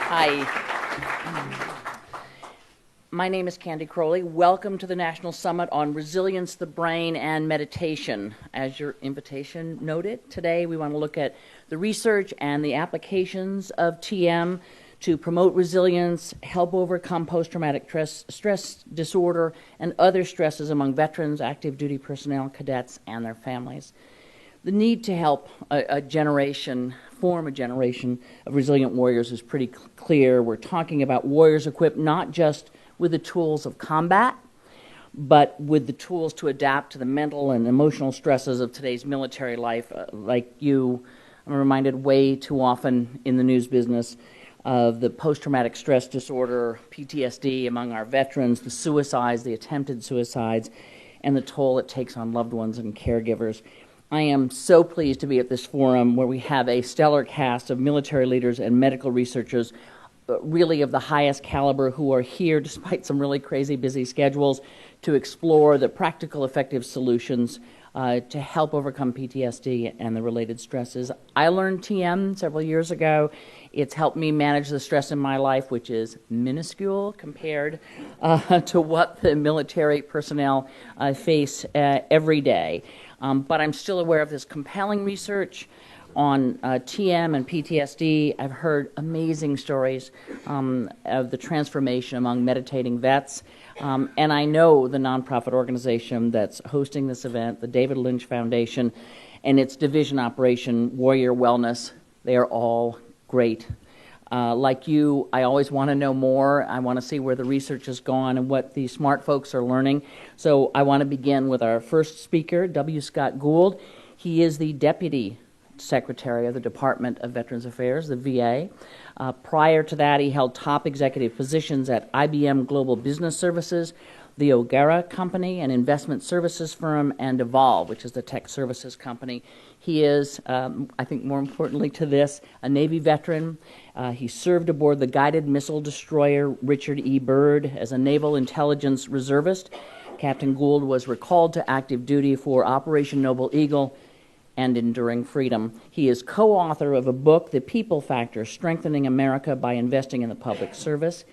Hi. My name is Candy Crowley. Welcome to the National Summit on Resilience, the Brain, and Meditation. As your invitation noted, today we want to look at the research and the applications of TM to promote resilience, help overcome post-traumatic stress disorder, and other stresses among veterans, active duty personnel, cadets, and their families. The need to help form a generation of resilient warriors is pretty clear. We're talking about warriors equipped not just with the tools of combat, but with the tools to adapt to the mental and emotional stresses of today's military life. Like you, I'm reminded way too often in the news business of the post-traumatic stress disorder, PTSD among our veterans, the suicides, the attempted suicides, and the toll it takes on loved ones and caregivers. I am so pleased to be at this forum where we have a stellar cast of military leaders and medical researchers, really of the highest caliber, who are here despite some really crazy busy schedules to explore the practical, effective solutions to help overcome PTSD and the related stresses. I learned TM several years ago. It's helped me manage the stress in my life, which is minuscule compared to what the military personnel face every day. But I'm still aware of this compelling research on TM and PTSD. I've heard amazing stories of the transformation among meditating vets. And I know the nonprofit organization that's hosting this event, the David Lynch Foundation, and its division operation, Warrior Wellness. They are all great. Like you, I always want to know more. I want to see where the research has gone and what the smart folks are learning. So I want to begin with our first speaker, W. Scott Gould. He is the Deputy Secretary of the Department of Veterans Affairs, the VA. Prior to that, he held top executive positions at IBM Global Business Services, the O'Gara Company, an investment services firm, and Evolve, which is the tech services company. He is, I think more importantly to this, a Navy veteran. He served aboard the guided missile destroyer Richard E. Byrd as a naval intelligence reservist. Captain Gould was recalled to active duty for Operation Noble Eagle and Enduring Freedom. He is co-author of a book, The People Factor, Strengthening America by Investing in the Public Service.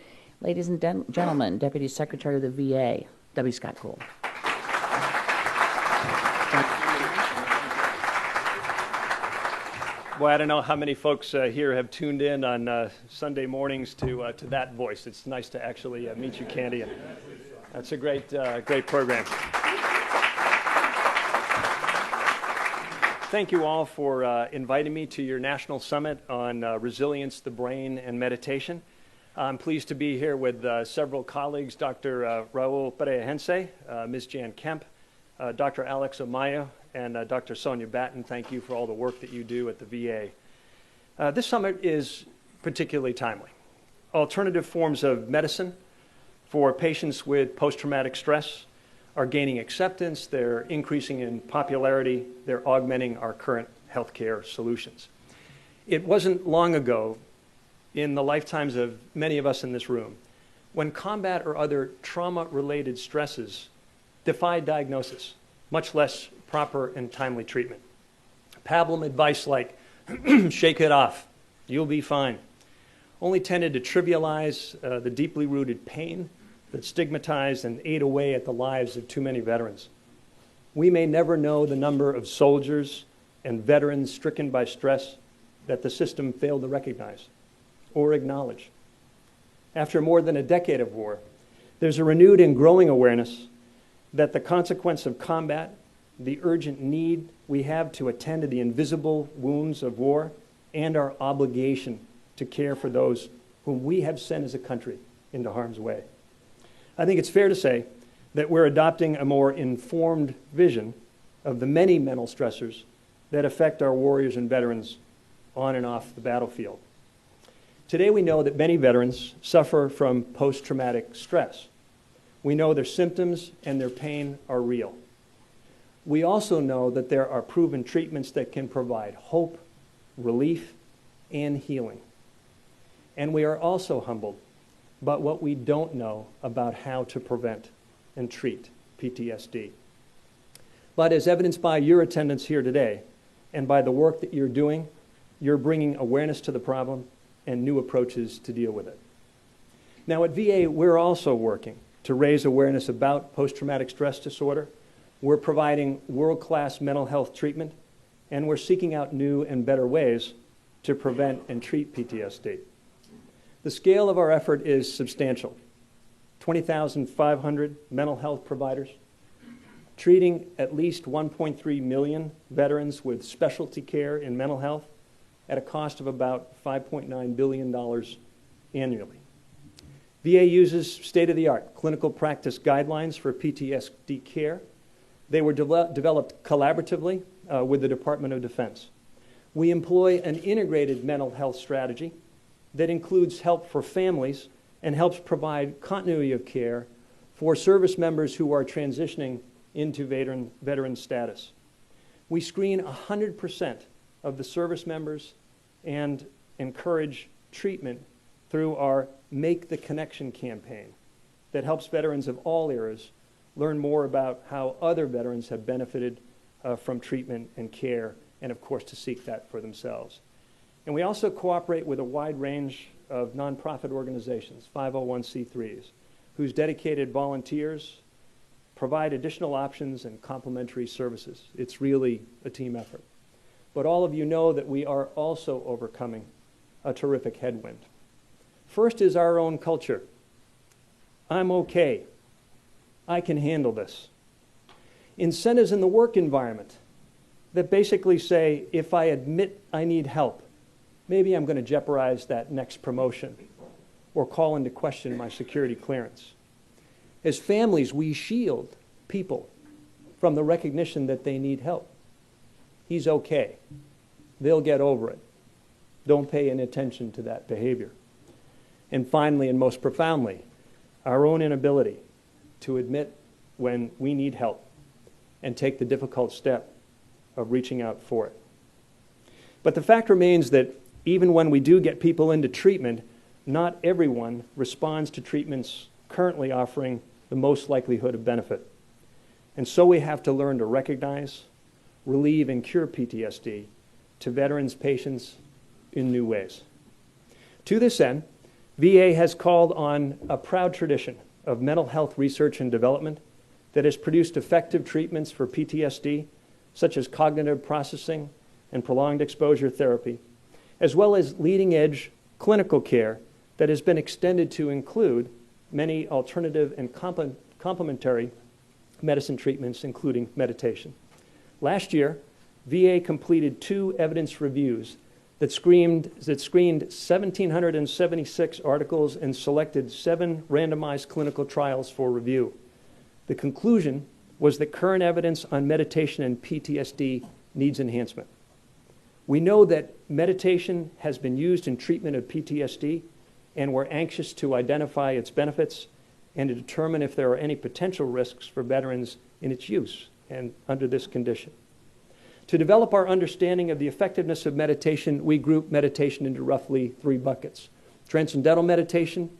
Ladies and gentlemen, Deputy Secretary of the VA, W. Scott Gould. Well, I don't know how many folks here have tuned in on Sunday mornings to that voice. It's nice to actually meet you, Candy. And that's a great program. Thank you all for inviting me to your National Summit on Resilience, the Brain, and Meditation. I'm pleased to be here with several colleagues, Dr. Raul Pereja-Hense, Ms. Jan Kemp, Dr. Alex Amaya, and Dr. Sonia Batten. Thank you for all the work that you do at the VA. This summit is particularly timely. Alternative forms of medicine for patients with post-traumatic stress are gaining acceptance, they're increasing in popularity, they're augmenting our current healthcare solutions. It wasn't long ago, in the lifetimes of many of us in this room, when combat or other trauma-related stresses defied diagnosis, much less proper and timely treatment. Pablum advice like, shake it off, you'll be fine, only tended to trivialize the deeply rooted pain that stigmatized and ate away at the lives of too many veterans. We may never know the number of soldiers and veterans stricken by stress that the system failed to recognize or acknowledge. After more than a decade of war, there's a renewed and growing awareness that the consequence of combat, the urgent need we have to attend to the invisible wounds of war, and our obligation to care for those whom we have sent as a country into harm's way. I think it's fair to say that we're adopting a more informed vision of the many mental stressors that affect our warriors and veterans on and off the battlefield. Today we know that many veterans suffer from post-traumatic stress. We know their symptoms and their pain are real. We also know that there are proven treatments that can provide hope, relief, and healing. And we are also humbled by what we don't know about how to prevent and treat PTSD. But as evidenced by your attendance here today and by the work that you're doing, you're bringing awareness to the problem and new approaches to deal with it. Now at VA, we're also working to raise awareness about post-traumatic stress disorder. We're providing world-class mental health treatment, and we're seeking out new and better ways to prevent and treat PTSD. The scale of our effort is substantial. 20,500 mental health providers, treating at least 1.3 million veterans with specialty care in mental health at a cost of about $5.9 billion annually. VA uses state-of-the-art clinical practice guidelines for PTSD care. They were developed collaboratively with the Department of Defense. We employ an integrated mental health strategy that includes help for families and helps provide continuity of care for service members who are transitioning into veteran status. We screen 100% of the service members and encourage treatment through our Make the Connection campaign that helps veterans of all eras learn more about how other veterans have benefited from treatment and care, and of course to seek that for themselves. And we also cooperate with a wide range of nonprofit organizations, 501c3s, whose dedicated volunteers provide additional options and complementary services. It's really a team effort. But all of you know that we are also overcoming a terrific headwind. First is our own culture. I'm okay. I can handle this. Incentives in the work environment that basically say, if I admit I need help, maybe I'm going to jeopardize that next promotion or call into question my security clearance. As families, we shield people from the recognition that they need help. He's okay. They'll get over it. Don't pay any attention to that behavior. And finally, and most profoundly, our own inability to admit when we need help and take the difficult step of reaching out for it. But the fact remains that even when we do get people into treatment, not everyone responds to treatments currently offering the most likelihood of benefit. And so we have to learn to recognize, relieve, and cure PTSD to veterans' patients in new ways. To this end, VA has called on a proud tradition of mental health research and development that has produced effective treatments for PTSD, such as cognitive processing and prolonged exposure therapy, as well as leading-edge clinical care that has been extended to include many alternative and complementary medicine treatments, including meditation. Last year, VA completed 2 evidence reviews that screened 1,776 articles and selected 7 randomized clinical trials for review. The conclusion was that current evidence on meditation and PTSD needs enhancement. We know that meditation has been used in treatment of PTSD, and we're anxious to identify its benefits and to determine if there are any potential risks for veterans in its use and under this condition. To develop our understanding of the effectiveness of meditation, we group meditation into roughly 3 buckets: transcendental meditation,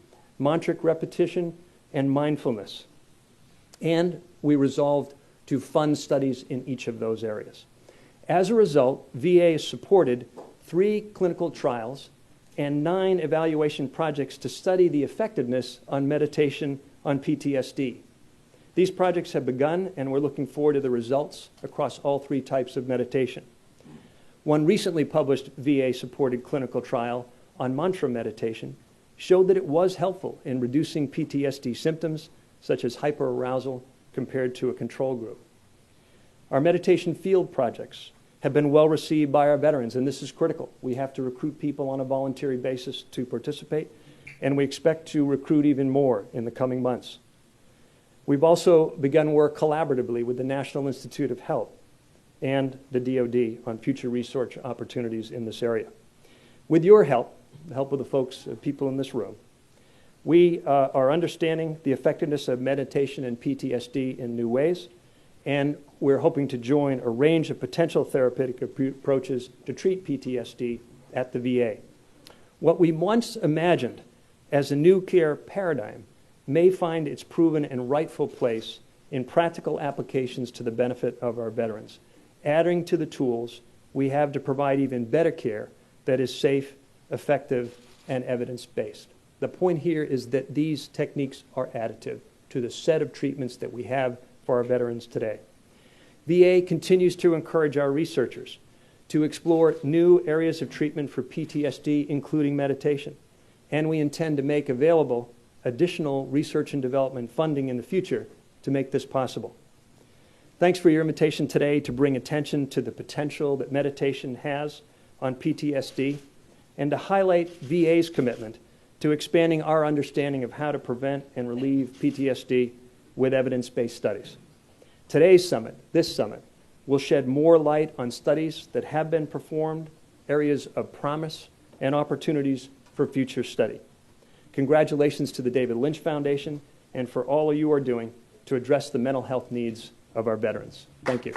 mantric repetition, and mindfulness. And we resolved to fund studies in each of those areas. As a result, VA supported 3 clinical trials and 9 evaluation projects to study the effectiveness on meditation on PTSD. These projects have begun, and we're looking forward to the results across all 3 types of meditation. One recently published VA-supported clinical trial on mantra meditation showed that it was helpful in reducing PTSD symptoms, such as hyperarousal, compared to a control group. Our meditation field projects have been well received by our veterans, and this is critical. We have to recruit people on a voluntary basis to participate, and we expect to recruit even more in the coming months. We've also begun work collaboratively with the National Institute of Health and the DoD on future research opportunities in this area. With your help, the help of the folks, people in this room, we are understanding the effectiveness of meditation and PTSD in new ways, and we're hoping to join a range of potential therapeutic approaches to treat PTSD at the VA. What we once imagined as a new care paradigm may find its proven and rightful place in practical applications to the benefit of our veterans, adding to the tools we have to provide even better care that is safe, effective, and evidence-based. The point here is that these techniques are additive to the set of treatments that we have for our veterans today. VA continues to encourage our researchers to explore new areas of treatment for PTSD, including meditation. And we intend to make available additional research and development funding in the future to make this possible. Thanks for your invitation today to bring attention to the potential that meditation has on PTSD and to highlight VA's commitment to expanding our understanding of how to prevent and relieve PTSD with evidence-based studies. Today's summit, this summit, will shed more light on studies that have been performed, areas of promise, and opportunities for future study. Congratulations to the David Lynch Foundation and for all you are doing to address the mental health needs of our veterans. Thank you.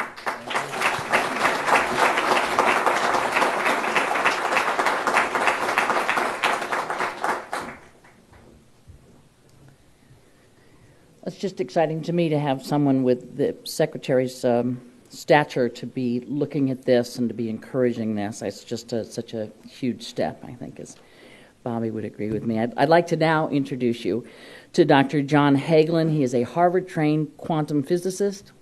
It's just exciting to me to have someone with the Secretary's stature to be looking at this and to be encouraging this. It's just such a huge step, I think, as Bobby would agree with me. I'd like to now introduce you to Dr. John Hagelin. He is a Harvard-trained quantum physicist,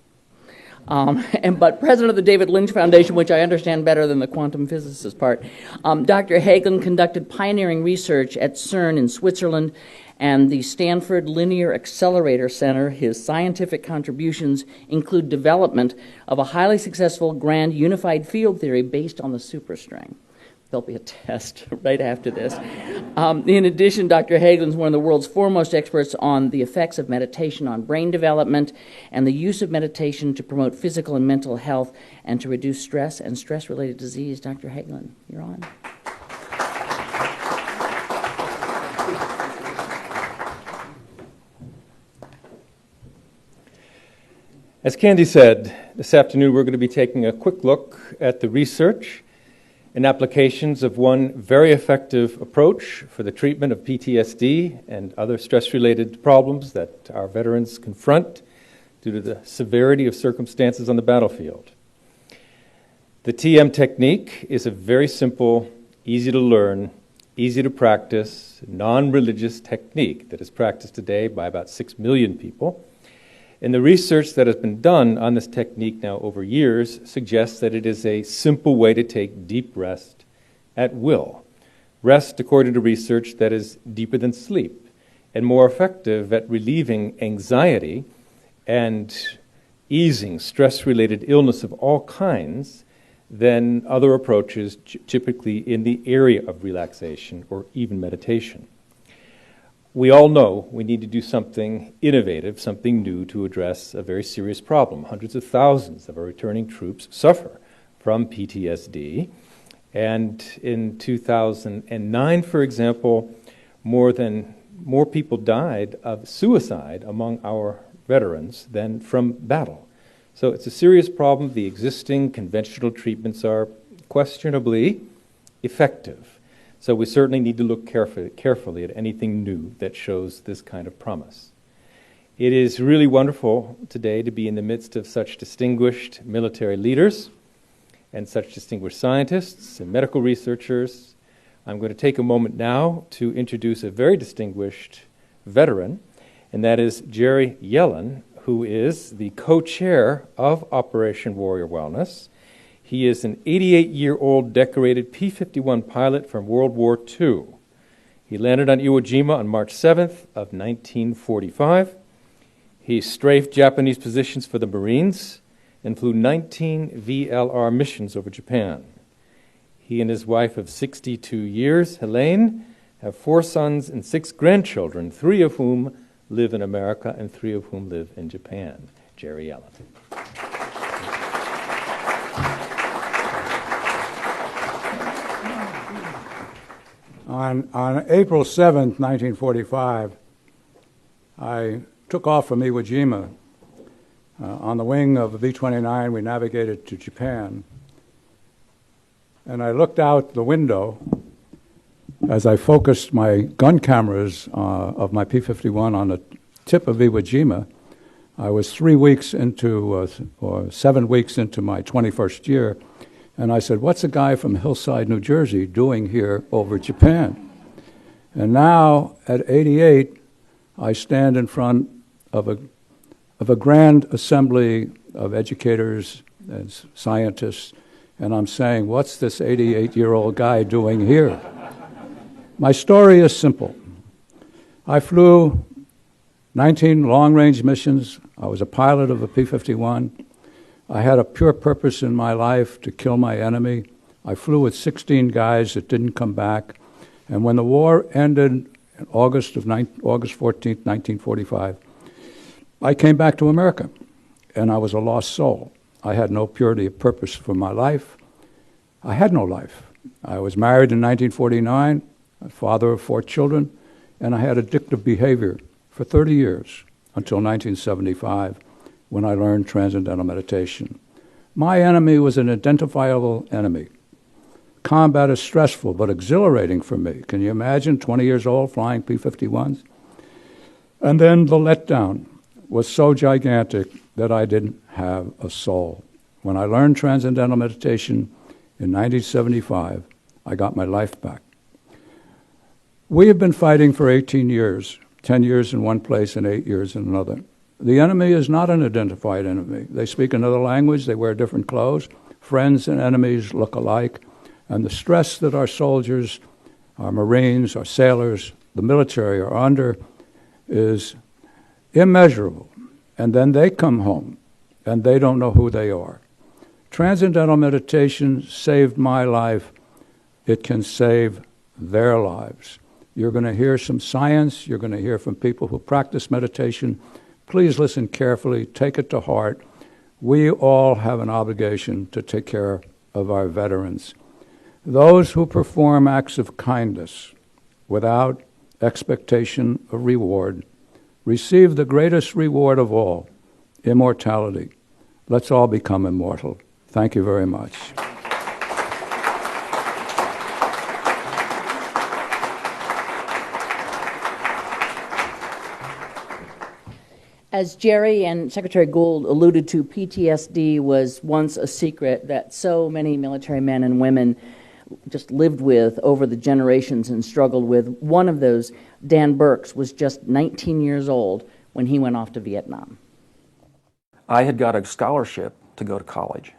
but president of the David Lynch Foundation, which I understand better than the quantum physicist part. Dr. Hagelin conducted pioneering research at CERN in Switzerland and the Stanford Linear Accelerator Center. His scientific contributions include development of a highly successful grand unified field theory based on the superstring. There'll be a test right after this. In addition, Dr. Hagelin is one of the world's foremost experts on the effects of meditation on brain development and the use of meditation to promote physical and mental health and to reduce stress and stress-related disease. Dr. Hagelin, you're on. As Candy said, this afternoon we're going to be taking a quick look at the research and applications of one very effective approach for the treatment of PTSD and other stress-related problems that our veterans confront due to the severity of circumstances on the battlefield. The TM technique is a very simple, easy to learn, easy to practice, non-religious technique that is practiced today by about 6 million people. And the research that has been done on this technique now over years suggests that it is a simple way to take deep rest at will. Rest, according to research, that is deeper than sleep and more effective at relieving anxiety and easing stress-related illness of all kinds than other approaches typically in the area of relaxation or even meditation. We all know we need to do something innovative, something new to address a very serious problem. Hundreds of thousands of our returning troops suffer from PTSD. And in 2009, for example, more people died of suicide among our veterans than from battle. So it's a serious problem. The existing conventional treatments are questionably effective. So we certainly need to look carefully at anything new that shows this kind of promise. It is really wonderful today to be in the midst of such distinguished military leaders and such distinguished scientists and medical researchers. I'm going to take a moment now to introduce a very distinguished veteran, and that is Jerry Yellen, who is the co-chair of Operation Warrior Wellness. He is an 88-year-old decorated P-51 pilot from World War II. He landed on Iwo Jima on March 7th of 1945. He strafed Japanese positions for the Marines and flew 19 VLR missions over Japan. He and his wife of 62 years, Helene, have 4 sons and 6 grandchildren, 3 of whom live in America and 3 of whom live in Japan. Jerry Yellen. On April 7th, 1945, I took off from Iwo Jima. On the wing of a B-29, we navigated to Japan. And I looked out the window as I focused my gun cameras of my P-51 on the tip of Iwo Jima. I was 3 weeks into, or 7 weeks into my 21st year, and I said, "What's a guy from Hillside, New Jersey doing here over Japan?" And now, at 88, I stand in front of a grand assembly of educators and scientists, and I'm saying, what's this 88-year-old guy doing here? My story is simple. I flew 19 long-range missions. I was a pilot of a P-51. I had a pure purpose in my life to kill my enemy. I flew with 16 guys that didn't come back. And when the war ended in August 14th, 1945, I came back to America, and I was a lost soul. I had no purity of purpose for my life. I had no life. I was married in 1949, a father of 4 children, and I had addictive behavior for 30 years until 1975, when I learned transcendental meditation. My enemy was an identifiable enemy. Combat is stressful but exhilarating for me. Can you imagine, 20 years old, flying P-51s? And then the letdown was so gigantic that I didn't have a soul. When I learned transcendental meditation in 1975, I got my life back. We have been fighting for 18 years, 10 years in one place and 8 years in another. The enemy is not an identified enemy. They speak another language, they wear different clothes. Friends and enemies look alike. And the stress that our soldiers, our Marines, our sailors, the military are under is immeasurable. And then they come home, and they don't know who they are. Transcendental meditation saved my life. It can save their lives. You're going to hear some science. You're going to hear from people who practice meditation. Please listen carefully. Take it to heart. We all have an obligation to take care of our veterans. Those who perform acts of kindness without expectation of reward receive the greatest reward of all, immortality. Let's all become immortal. Thank you very much. As Jerry and Secretary Gould alluded to, PTSD was once a secret that so many military men and women just lived with over the generations and struggled with. One of those, Dan Burks, was just 19 years old when he went off to Vietnam. I had got a scholarship to go to college.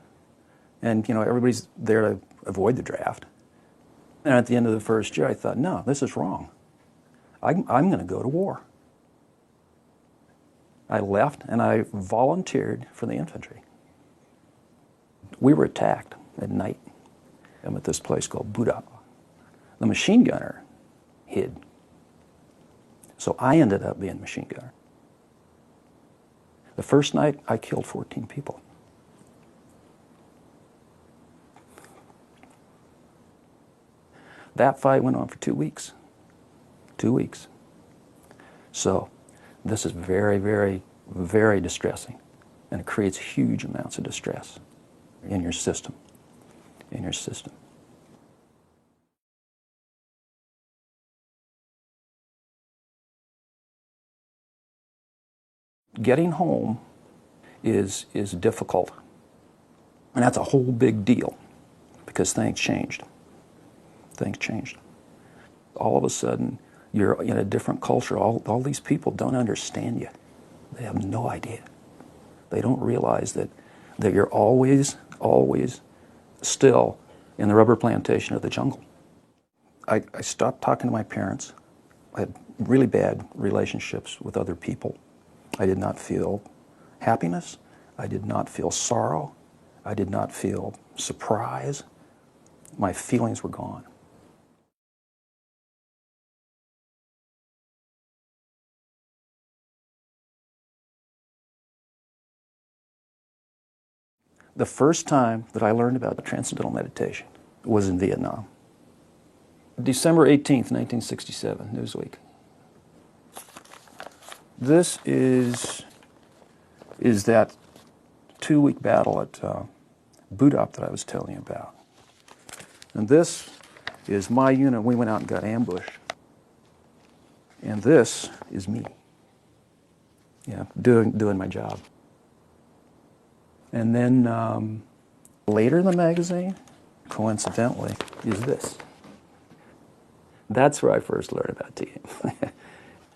And, everybody's there to avoid the draft. And at the end of the first year, I thought, no, this is wrong. I'm going to go to war. I left and I volunteered for the infantry. We were attacked at night. I'm at this place called Budap. The machine gunner hid. So I ended up being machine gunner. The first night, I killed 14 people. That fight went on for 2 weeks. 2 weeks. So this is very, very, very distressing. And it creates huge amounts of distress in your system. In your system. Getting home is difficult. And that's a whole big deal because things changed. Things changed. All of a sudden, you're in a different culture. All these people don't understand you. They have no idea. They don't realize that you're always still in the rubber plantation of the jungle. I stopped talking to my parents. I had really bad relationships with other people. I did not feel happiness. I did not feel sorrow. I did not feel surprise. My feelings were gone. The first time that I learned about transcendental meditation was in Vietnam. December 18th, 1967, Newsweek. This is that 2-week battle at Budap that I was telling you about. And this is my unit. We went out and got ambushed. And this is me, doing my job. And then later in the magazine, coincidentally, is this. That's where I first learned about TM.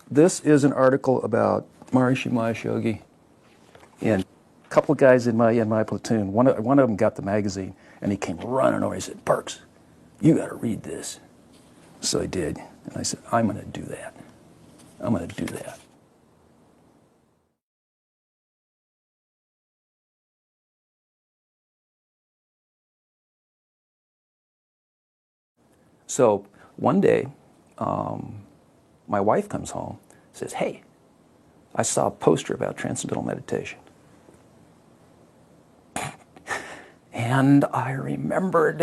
This is an article about Maharishi Mahesh Yogi, and a couple of guys in my platoon. One of them got the magazine, and he came running over. He said, "Perks, you got to read this." So I did, and I said, "I'm going to do that. I'm going to do that." So one day, my wife comes home, says, "Hey, I saw a poster about transcendental meditation." And I remembered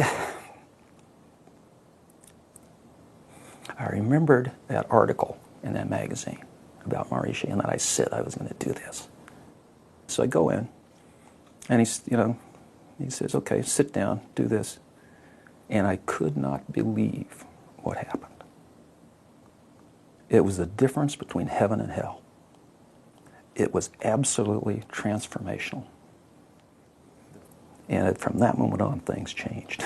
that article in that magazine about Maharishi, and that I said I was going to do this. So I go in, and he says, "Okay, sit down, do this." And I could not believe what happened. It was the difference between heaven and hell. It was absolutely transformational. And from that moment on, things changed.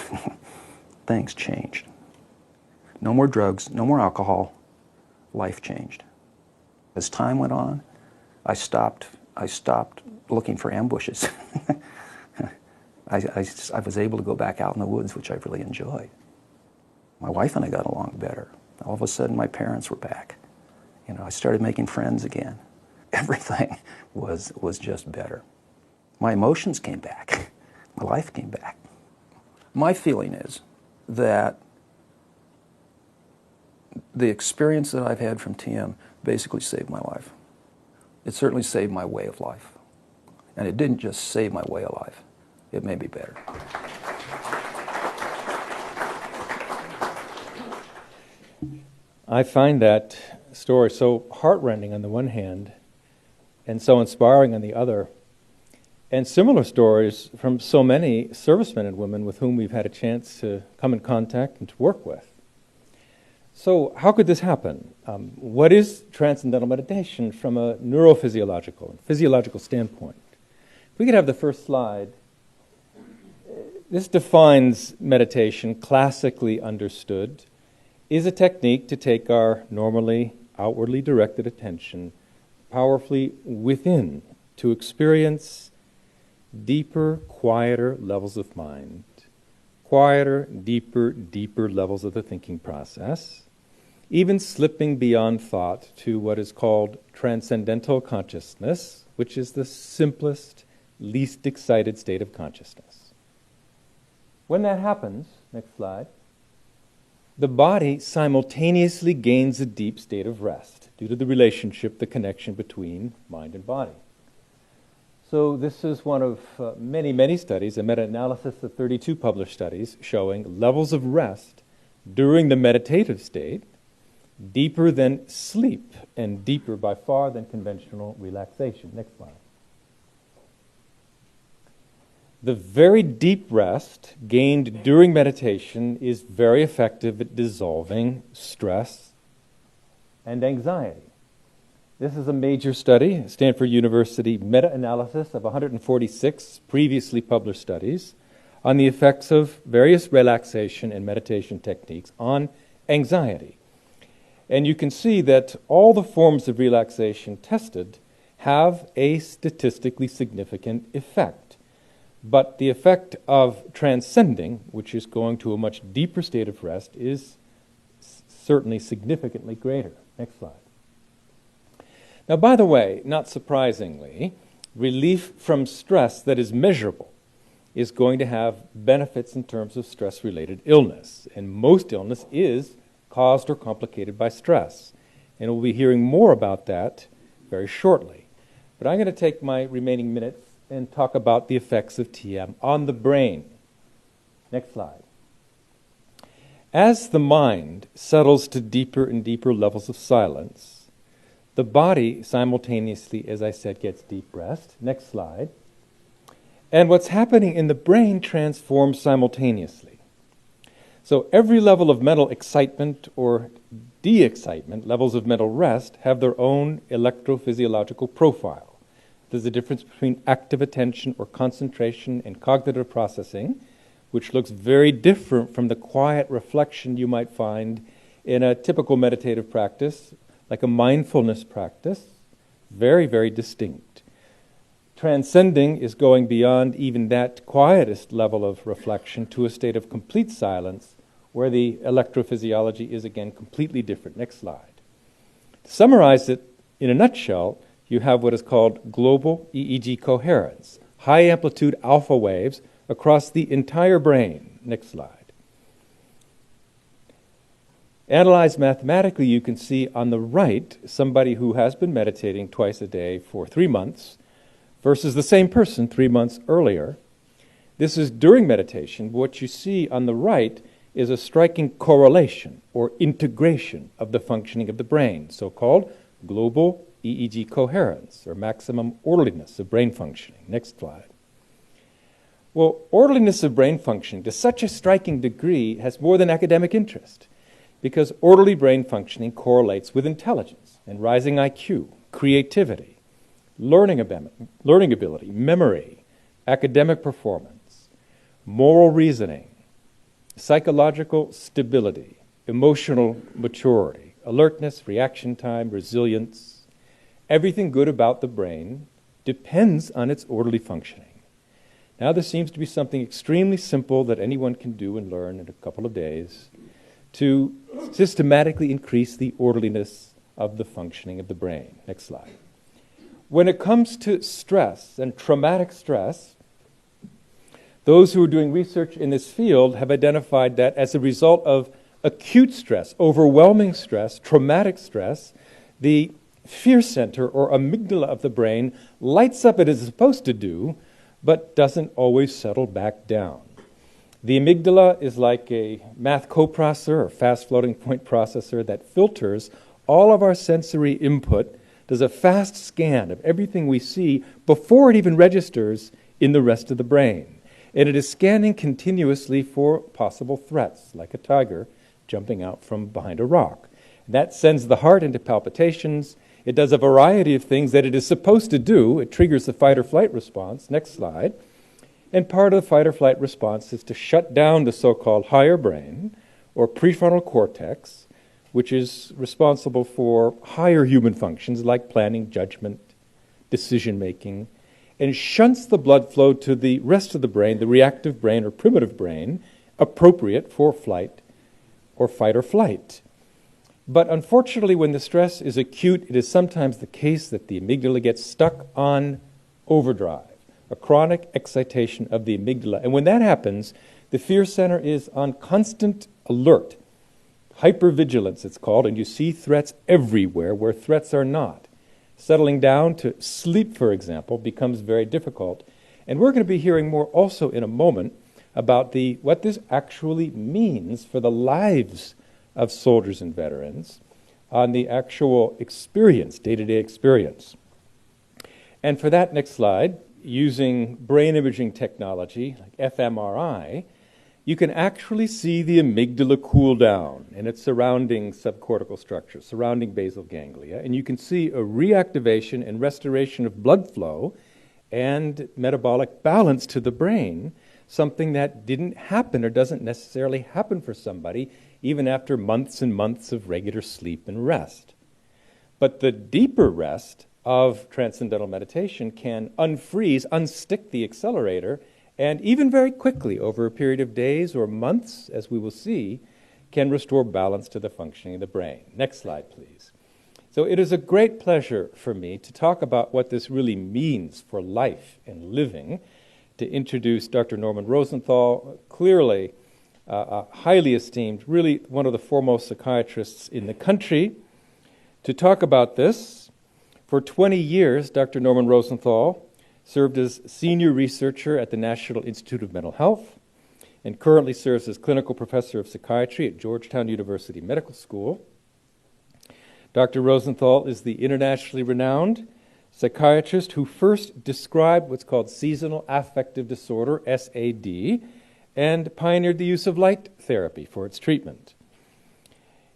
Things changed. No more drugs, no more alcohol. Life changed. As time went on, I stopped looking for ambushes. I was able to go back out in the woods, which I really enjoyed. My wife and I got along better. All of a sudden, my parents were back. I started making friends again. Everything was just better. My emotions came back. My life came back. My feeling is that the experience that I've had from TM basically saved my life. It certainly saved my way of life. And it didn't just save my way of life. It made me better. I find that story so heartrending on the one hand and so inspiring on the other. And similar stories from so many servicemen and women with whom we've had a chance to come in contact and to work with. So how could this happen? What is transcendental meditation from a neurophysiological and physiological standpoint? If we could have the first slide. This defines meditation, classically understood, is a technique to take our normally outwardly directed attention powerfully within to experience deeper, quieter levels of mind, quieter, deeper levels of the thinking process, even slipping beyond thought to what is called transcendental consciousness, which is the simplest, least excited state of consciousness. When that happens, next slide, the body simultaneously gains a deep state of rest due to the relationship, the connection between mind and body. So this is one of many studies, a meta-analysis of 32 published studies showing levels of rest during the meditative state deeper than sleep and deeper by far than conventional relaxation. Next slide. The very deep rest gained during meditation is very effective at dissolving stress and anxiety. This is a major study, Stanford University meta-analysis of 146 previously published studies on the effects of various relaxation and meditation techniques on anxiety. And you can see that all the forms of relaxation tested have a statistically significant effect. But the effect of transcending, which is going to a much deeper state of rest, is certainly significantly greater. Next slide. Now, by the way, not surprisingly, relief from stress that is measurable is going to have benefits in terms of stress-related illness. And most illness is caused or complicated by stress. And we'll be hearing more about that very shortly. But I'm going to take my remaining minutes and talk about the effects of TM on the brain. Next slide. As the mind settles to deeper and deeper levels of silence, the body simultaneously, as I said, gets deep rest. Next slide. And what's happening in the brain transforms simultaneously. So every level of mental excitement or de-excitement, levels of mental rest, have their own electrophysiological profile. There's a difference between active attention or concentration and cognitive processing, which looks very different from the quiet reflection you might find in a typical meditative practice, like a mindfulness practice, very, very distinct. Transcending is going beyond even that quietest level of reflection to a state of complete silence where the electrophysiology is again completely different. Next slide. To summarize it in a nutshell, you have what is called global EEG coherence, high amplitude alpha waves across the entire brain. Next slide. Analyzed mathematically, you can see on the right somebody who has been meditating twice a day for 3 months versus the same person 3 months earlier. This is during meditation. What you see on the right is a striking correlation or integration of the functioning of the brain, so-called global EEG coherence or maximum orderliness of brain functioning. Next slide. Well, orderliness of brain functioning to such a striking degree has more than academic interest, because orderly brain functioning correlates with intelligence and rising IQ, creativity, learning ability, memory, academic performance, moral reasoning, psychological stability, emotional maturity, alertness, reaction time, resilience. Everything good about the brain depends on its orderly functioning. Now there seems to be something extremely simple that anyone can do and learn in a couple of days to systematically increase the orderliness of the functioning of the brain. Next slide. When it comes to stress and traumatic stress, those who are doing research in this field have identified that as a result of acute stress, overwhelming stress, traumatic stress, the fear center or amygdala of the brain lights up as it's supposed to do, but doesn't always settle back down. The amygdala is like a math coprocessor or fast floating point processor that filters all of our sensory input, does a fast scan of everything we see before it even registers in the rest of the brain. And it is scanning continuously for possible threats, like a tiger jumping out from behind a rock. That sends the heart into palpitations. It does a variety of things that it is supposed to do. It triggers the fight or flight response. Next slide. And part of the fight or flight response is to shut down the so-called higher brain or prefrontal cortex, which is responsible for higher human functions like planning, judgment, decision-making, and shunts the blood flow to the rest of the brain, the reactive brain or primitive brain, appropriate for flight or fight or flight. But unfortunately, when the stress is acute, it is sometimes the case that the amygdala gets stuck on overdrive, a chronic excitation of the amygdala. And when that happens, the fear center is on constant alert, hypervigilance it's called, and you see threats everywhere where threats are not. Settling down to sleep, for example, becomes very difficult. And we're going to be hearing more also in a moment about what this actually means for the lives of soldiers and veterans on the actual experience, day-to-day experience. And for that, next slide, using brain imaging technology, like fMRI, you can actually see the amygdala cool down and its surrounding subcortical structure, surrounding basal ganglia, and you can see a reactivation and restoration of blood flow and metabolic balance to the brain, something that didn't happen or doesn't necessarily happen for somebody even after months and months of regular sleep and rest. But the deeper rest of transcendental meditation can unfreeze, unstick the accelerator, and even very quickly, over a period of days or months, as we will see, can restore balance to the functioning of the brain. Next slide, please. So it is a great pleasure for me to talk about what this really means for life and living, to introduce Dr. Norman Rosenthal, clearly highly esteemed, really one of the foremost psychiatrists in the country, to talk about this. For 20 years, Dr. Norman Rosenthal served as senior researcher at the National Institute of Mental Health and currently serves as clinical professor of psychiatry at Georgetown University Medical School. Dr. Rosenthal is the internationally renowned psychiatrist who first described what's called seasonal affective disorder, SAD, and pioneered the use of light therapy for its treatment.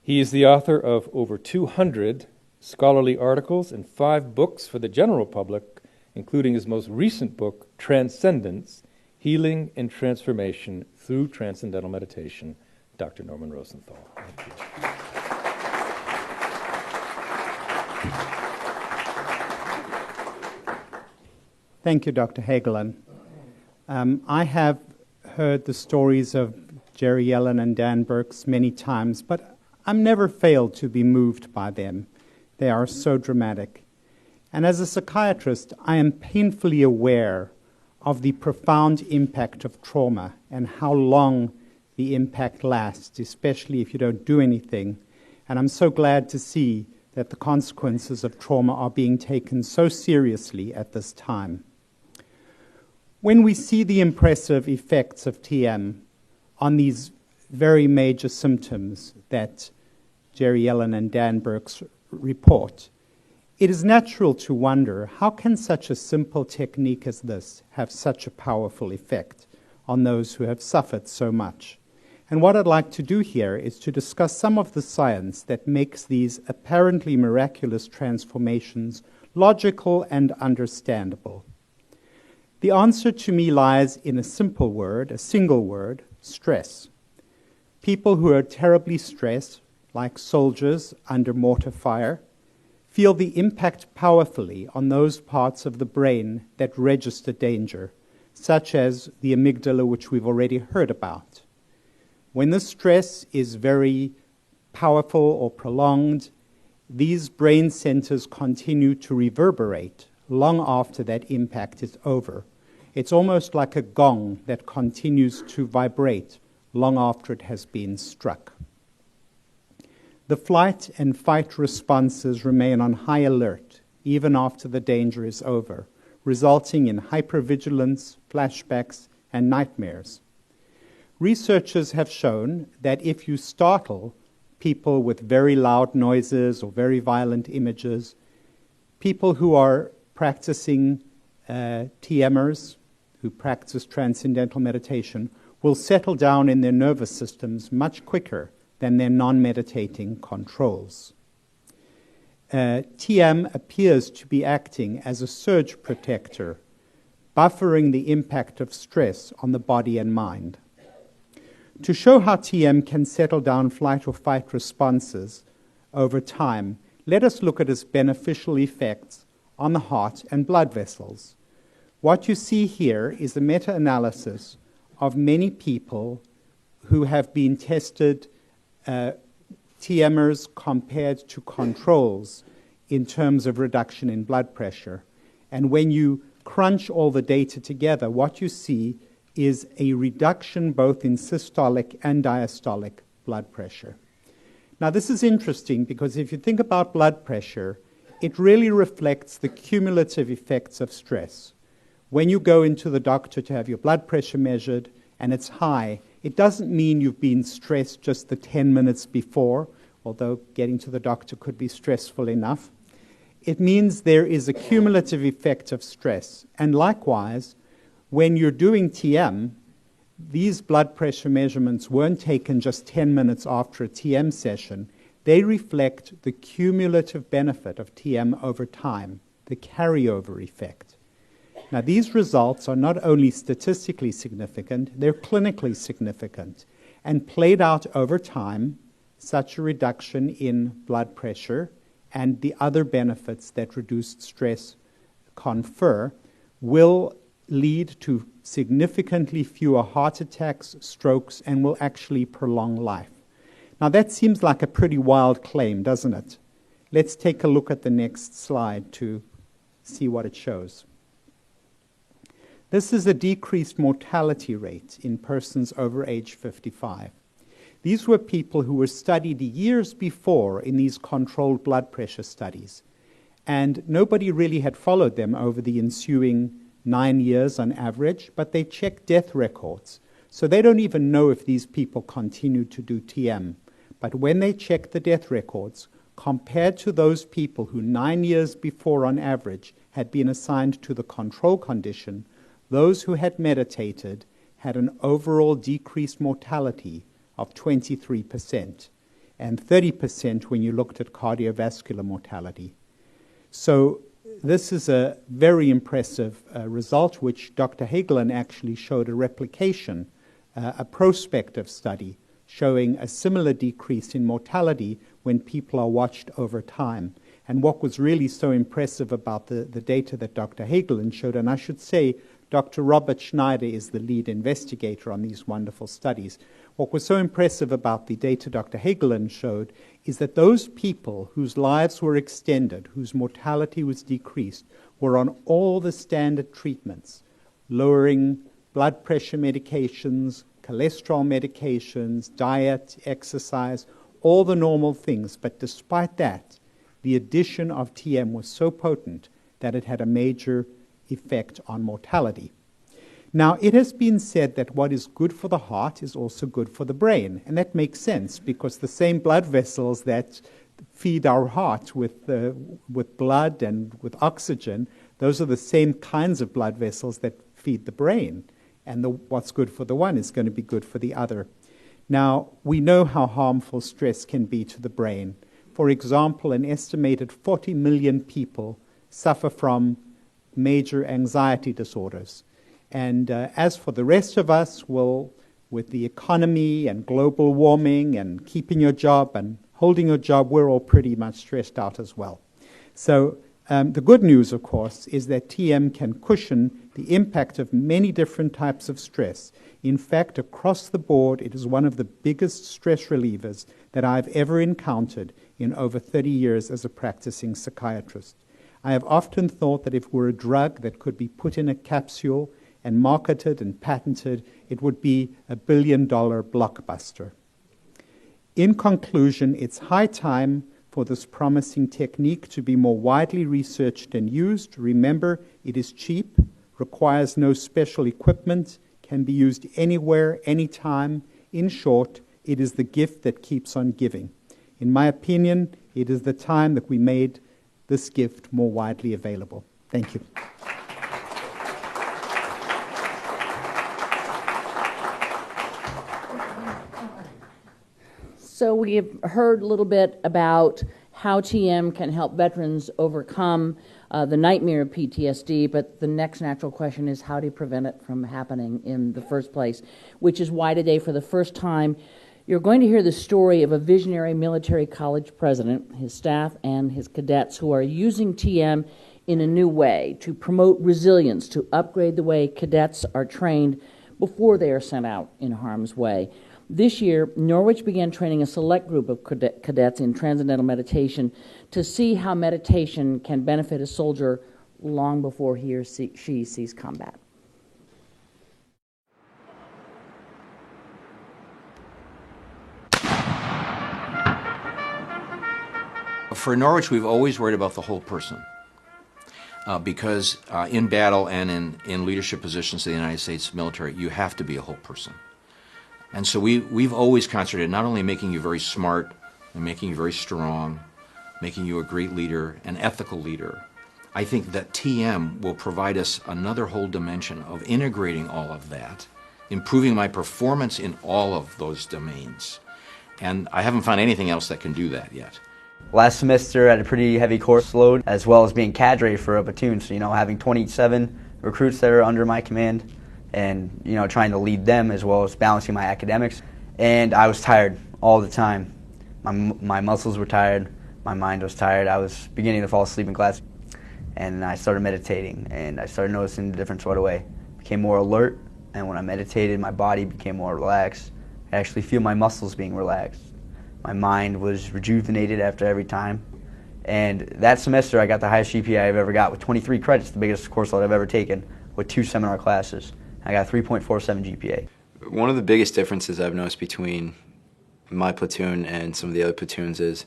He is the author of over 200 scholarly articles and 5 books for the general public, including his most recent book, Transcendence, Healing and Transformation Through Transcendental Meditation, Dr. Norman Rosenthal. Thank you. Thank you, Dr. Hagelin. I have heard the stories of Jerry Yellen and Dan Burks many times, but I'm never failed to be moved by them. They are so dramatic. And as a psychiatrist, I am painfully aware of the profound impact of trauma and how long the impact lasts, especially if you don't do anything. And I'm so glad to see that the consequences of trauma are being taken so seriously at this time. When we see the impressive effects of TM on these very major symptoms that Jerry Yellen and Dan Burks report, it is natural to wonder, how can such a simple technique as this have such a powerful effect on those who have suffered so much? And what I'd like to do here is to discuss some of the science that makes these apparently miraculous transformations logical and understandable. The answer to me lies in a simple word, a single word: stress. People who are terribly stressed, like soldiers under mortar fire, feel the impact powerfully on those parts of the brain that register danger, such as the amygdala, which we've already heard about. When the stress is very powerful or prolonged, these brain centers continue to reverberate long after that impact is over. It's almost like a gong that continues to vibrate long after it has been struck. The flight and fight responses remain on high alert even after the danger is over, resulting in hypervigilance, flashbacks, and nightmares. Researchers have shown that if you startle people with very loud noises or very violent images, people who are practicing TMers, who practice transcendental meditation, will settle down in their nervous systems much quicker than their non-meditating controls. TM appears to be acting as a surge protector, buffering the impact of stress on the body and mind. To show how TM can settle down flight or fight responses over time, let us look at its beneficial effects on the heart and blood vessels. What you see here is a meta-analysis of many people who have been tested TMers compared to controls in terms of reduction in blood pressure. And when you crunch all the data together, what you see is a reduction both in systolic and diastolic blood pressure. Now, this is interesting because if you think about blood pressure, it really reflects the cumulative effects of stress. When you go into the doctor to have your blood pressure measured and it's high, it doesn't mean you've been stressed just the 10 minutes before, although getting to the doctor could be stressful enough. It means there is a cumulative effect of stress. And likewise, when you're doing TM, these blood pressure measurements weren't taken just 10 minutes after a TM session. They reflect the cumulative benefit of TM over time, the carryover effect. Now, these results are not only statistically significant, they're clinically significant. And played out over time, such a reduction in blood pressure and the other benefits that reduced stress confer will lead to significantly fewer heart attacks, strokes, and will actually prolong life. Now, that seems like a pretty wild claim, doesn't it? Let's take a look at the next slide to see what it shows. This is a decreased mortality rate in persons over age 55. These were people who were studied years before in these controlled blood pressure studies, and nobody really had followed them over the ensuing 9 years on average, but they checked death records. So they don't even know if these people continued to do TM. But when they checked the death records, compared to those people who 9 years before on average had been assigned to the control condition, those who had meditated had an overall decreased mortality of 23% and 30% when you looked at cardiovascular mortality. So this is a very impressive result, which Dr. Hagelin actually showed a replication, a prospective study showing a similar decrease in mortality when people are watched over time. And what was really so impressive about the data that Dr. Hagelin showed, and I should say Dr. Robert Schneider is the lead investigator on these wonderful studies. What was so impressive about the data Dr. Hagelin showed is that those people whose lives were extended, whose mortality was decreased, were on all the standard treatments, lowering blood pressure medications, cholesterol medications, diet, exercise, all the normal things. But despite that, the addition of TM was so potent that it had a major effect on mortality. Now, it has been said that what is good for the heart is also good for the brain, and that makes sense because the same blood vessels that feed our heart with blood and with oxygen, those are the same kinds of blood vessels that feed the brain, and what's good for the one is going to be good for the other. Now, we know how harmful stress can be to the brain. For example, an estimated 40 million people suffer from major anxiety disorders. And as for the rest of us, well, with the economy and global warming and keeping your job and holding your job, we're all pretty much stressed out as well. So the good news, of course, is that TM can cushion the impact of many different types of stress. In fact, across the board, it is one of the biggest stress relievers that I've ever encountered in over 30 years as a practicing psychiatrist. I have often thought that if it were a drug that could be put in a capsule and marketed and patented, it would be a billion-dollar blockbuster. In conclusion, it's high time for this promising technique to be more widely researched and used. Remember, it is cheap, requires no special equipment, can be used anywhere, anytime. In short, it is the gift that keeps on giving. In my opinion, it is the time that we made this gift more widely available. Thank you. So we have heard a little bit about how TM can help veterans overcome the nightmare of PTSD, but the next natural question is how do you prevent it from happening in the first place, which is why today, for the first time, you're going to hear the story of a visionary military college president, his staff, and his cadets who are using TM in a new way to promote resilience, to upgrade the way cadets are trained before they are sent out in harm's way. This year, Norwich began training a select group of cadets in transcendental meditation to see how meditation can benefit a soldier long before he or she sees combat. For Norwich, we've always worried about the whole person because in battle and in leadership positions in the United States military, you have to be a whole person. And so we've always concentrated not only making you very smart and making you very strong, making you a great leader, an ethical leader. I think that TM will provide us another whole dimension of integrating all of that, improving my performance in all of those domains. And I haven't found anything else that can do that yet. Last semester I had a pretty heavy course load, as well as being cadre for a platoon, so having 27 recruits that are under my command and trying to lead them as well as balancing my academics. And I was tired all the time. My muscles were tired, my mind was tired. I was beginning to fall asleep in class. And I started meditating, and I started noticing the difference right away. I became more alert, and when I meditated, my body became more relaxed. I actually feel my muscles being relaxed. My mind was rejuvenated after every time. And that semester, I got the highest GPA I've ever got with 23 credits, the biggest course load I've ever taken, with 2 seminar classes. I got a 3.47 GPA. One of the biggest differences I've noticed between my platoon and some of the other platoons is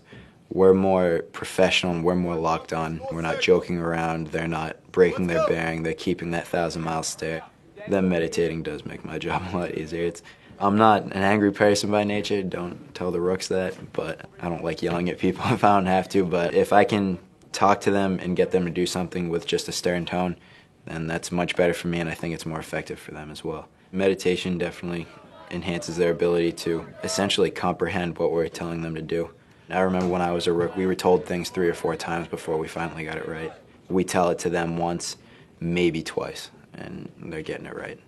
we're more professional and we're more locked on. We're not joking around. They're not breaking their bearing. They're keeping that 1,000-mile stare. Them meditating does make my job a lot easier. I'm not an angry person by nature. Don't tell the rooks that, but I don't like yelling at people if I don't have to. But if I can talk to them and get them to do something with just a stern tone, then that's much better for me, and I think it's more effective for them as well. Meditation definitely enhances their ability to essentially comprehend what we're telling them to do. I remember when I was a rook, we were told things 3 or 4 times before we finally got it right. We tell it to them once, maybe twice, and they're getting it right.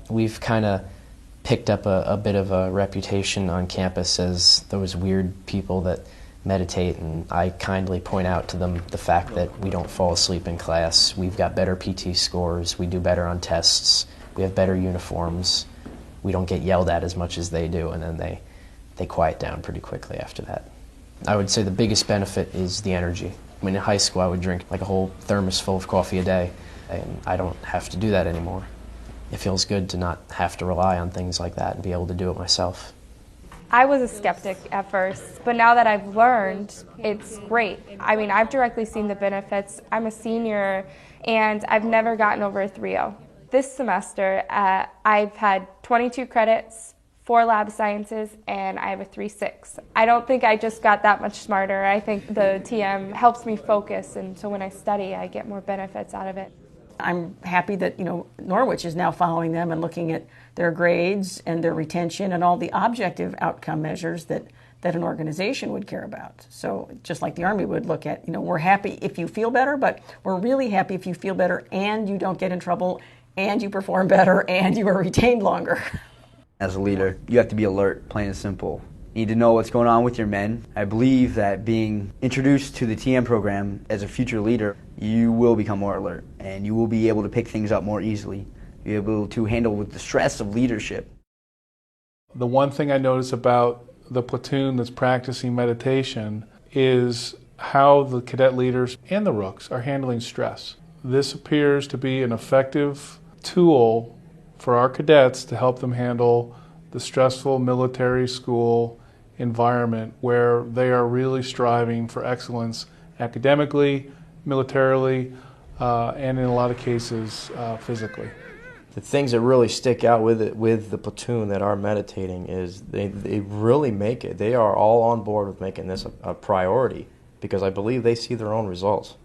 We've kind of picked up a bit of a reputation on campus as those weird people that meditate, and I kindly point out to them the fact that we don't fall asleep in class. We've got better PT scores, we do better on tests, we have better uniforms, we don't get yelled at as much as they do, and then they quiet down pretty quickly after that. I would say the biggest benefit is the energy. I mean, in high school I would drink like a whole thermos full of coffee a day, and I don't have to do that anymore. It feels good to not have to rely on things like that and be able to do it myself. I was a skeptic at first, but now that I've learned, it's great. I mean, I've directly seen the benefits. I'm a senior, and I've never gotten over a 3.0. This semester, I've had 22 credits, 4 lab sciences, and I have a 3.6. I don't think I just got that much smarter. I think the TM helps me focus, and so when I study, I get more benefits out of it. I'm happy that, Norwich is now following them and looking at their grades and their retention and all the objective outcome measures that an organization would care about. So just like the Army would look at, we're happy if you feel better, but we're really happy if you feel better and you don't get in trouble and you perform better and you are retained longer. As a leader, you have to be alert, plain and simple. You need to know what's going on with your men. I believe that being introduced to the TM program as a future leader, you will become more alert and you will be able to pick things up more easily. Be able to handle with the stress of leadership. The one thing I notice about the platoon that's practicing meditation is how the cadet leaders and the rooks are handling stress. This appears to be an effective tool for our cadets to help them handle the stressful military school environment where they are really striving for excellence academically, militarily, and in a lot of cases, physically. The things that really stick out with the platoon that are meditating is they really make it. They are all on board with making this a priority because I believe they see their own results.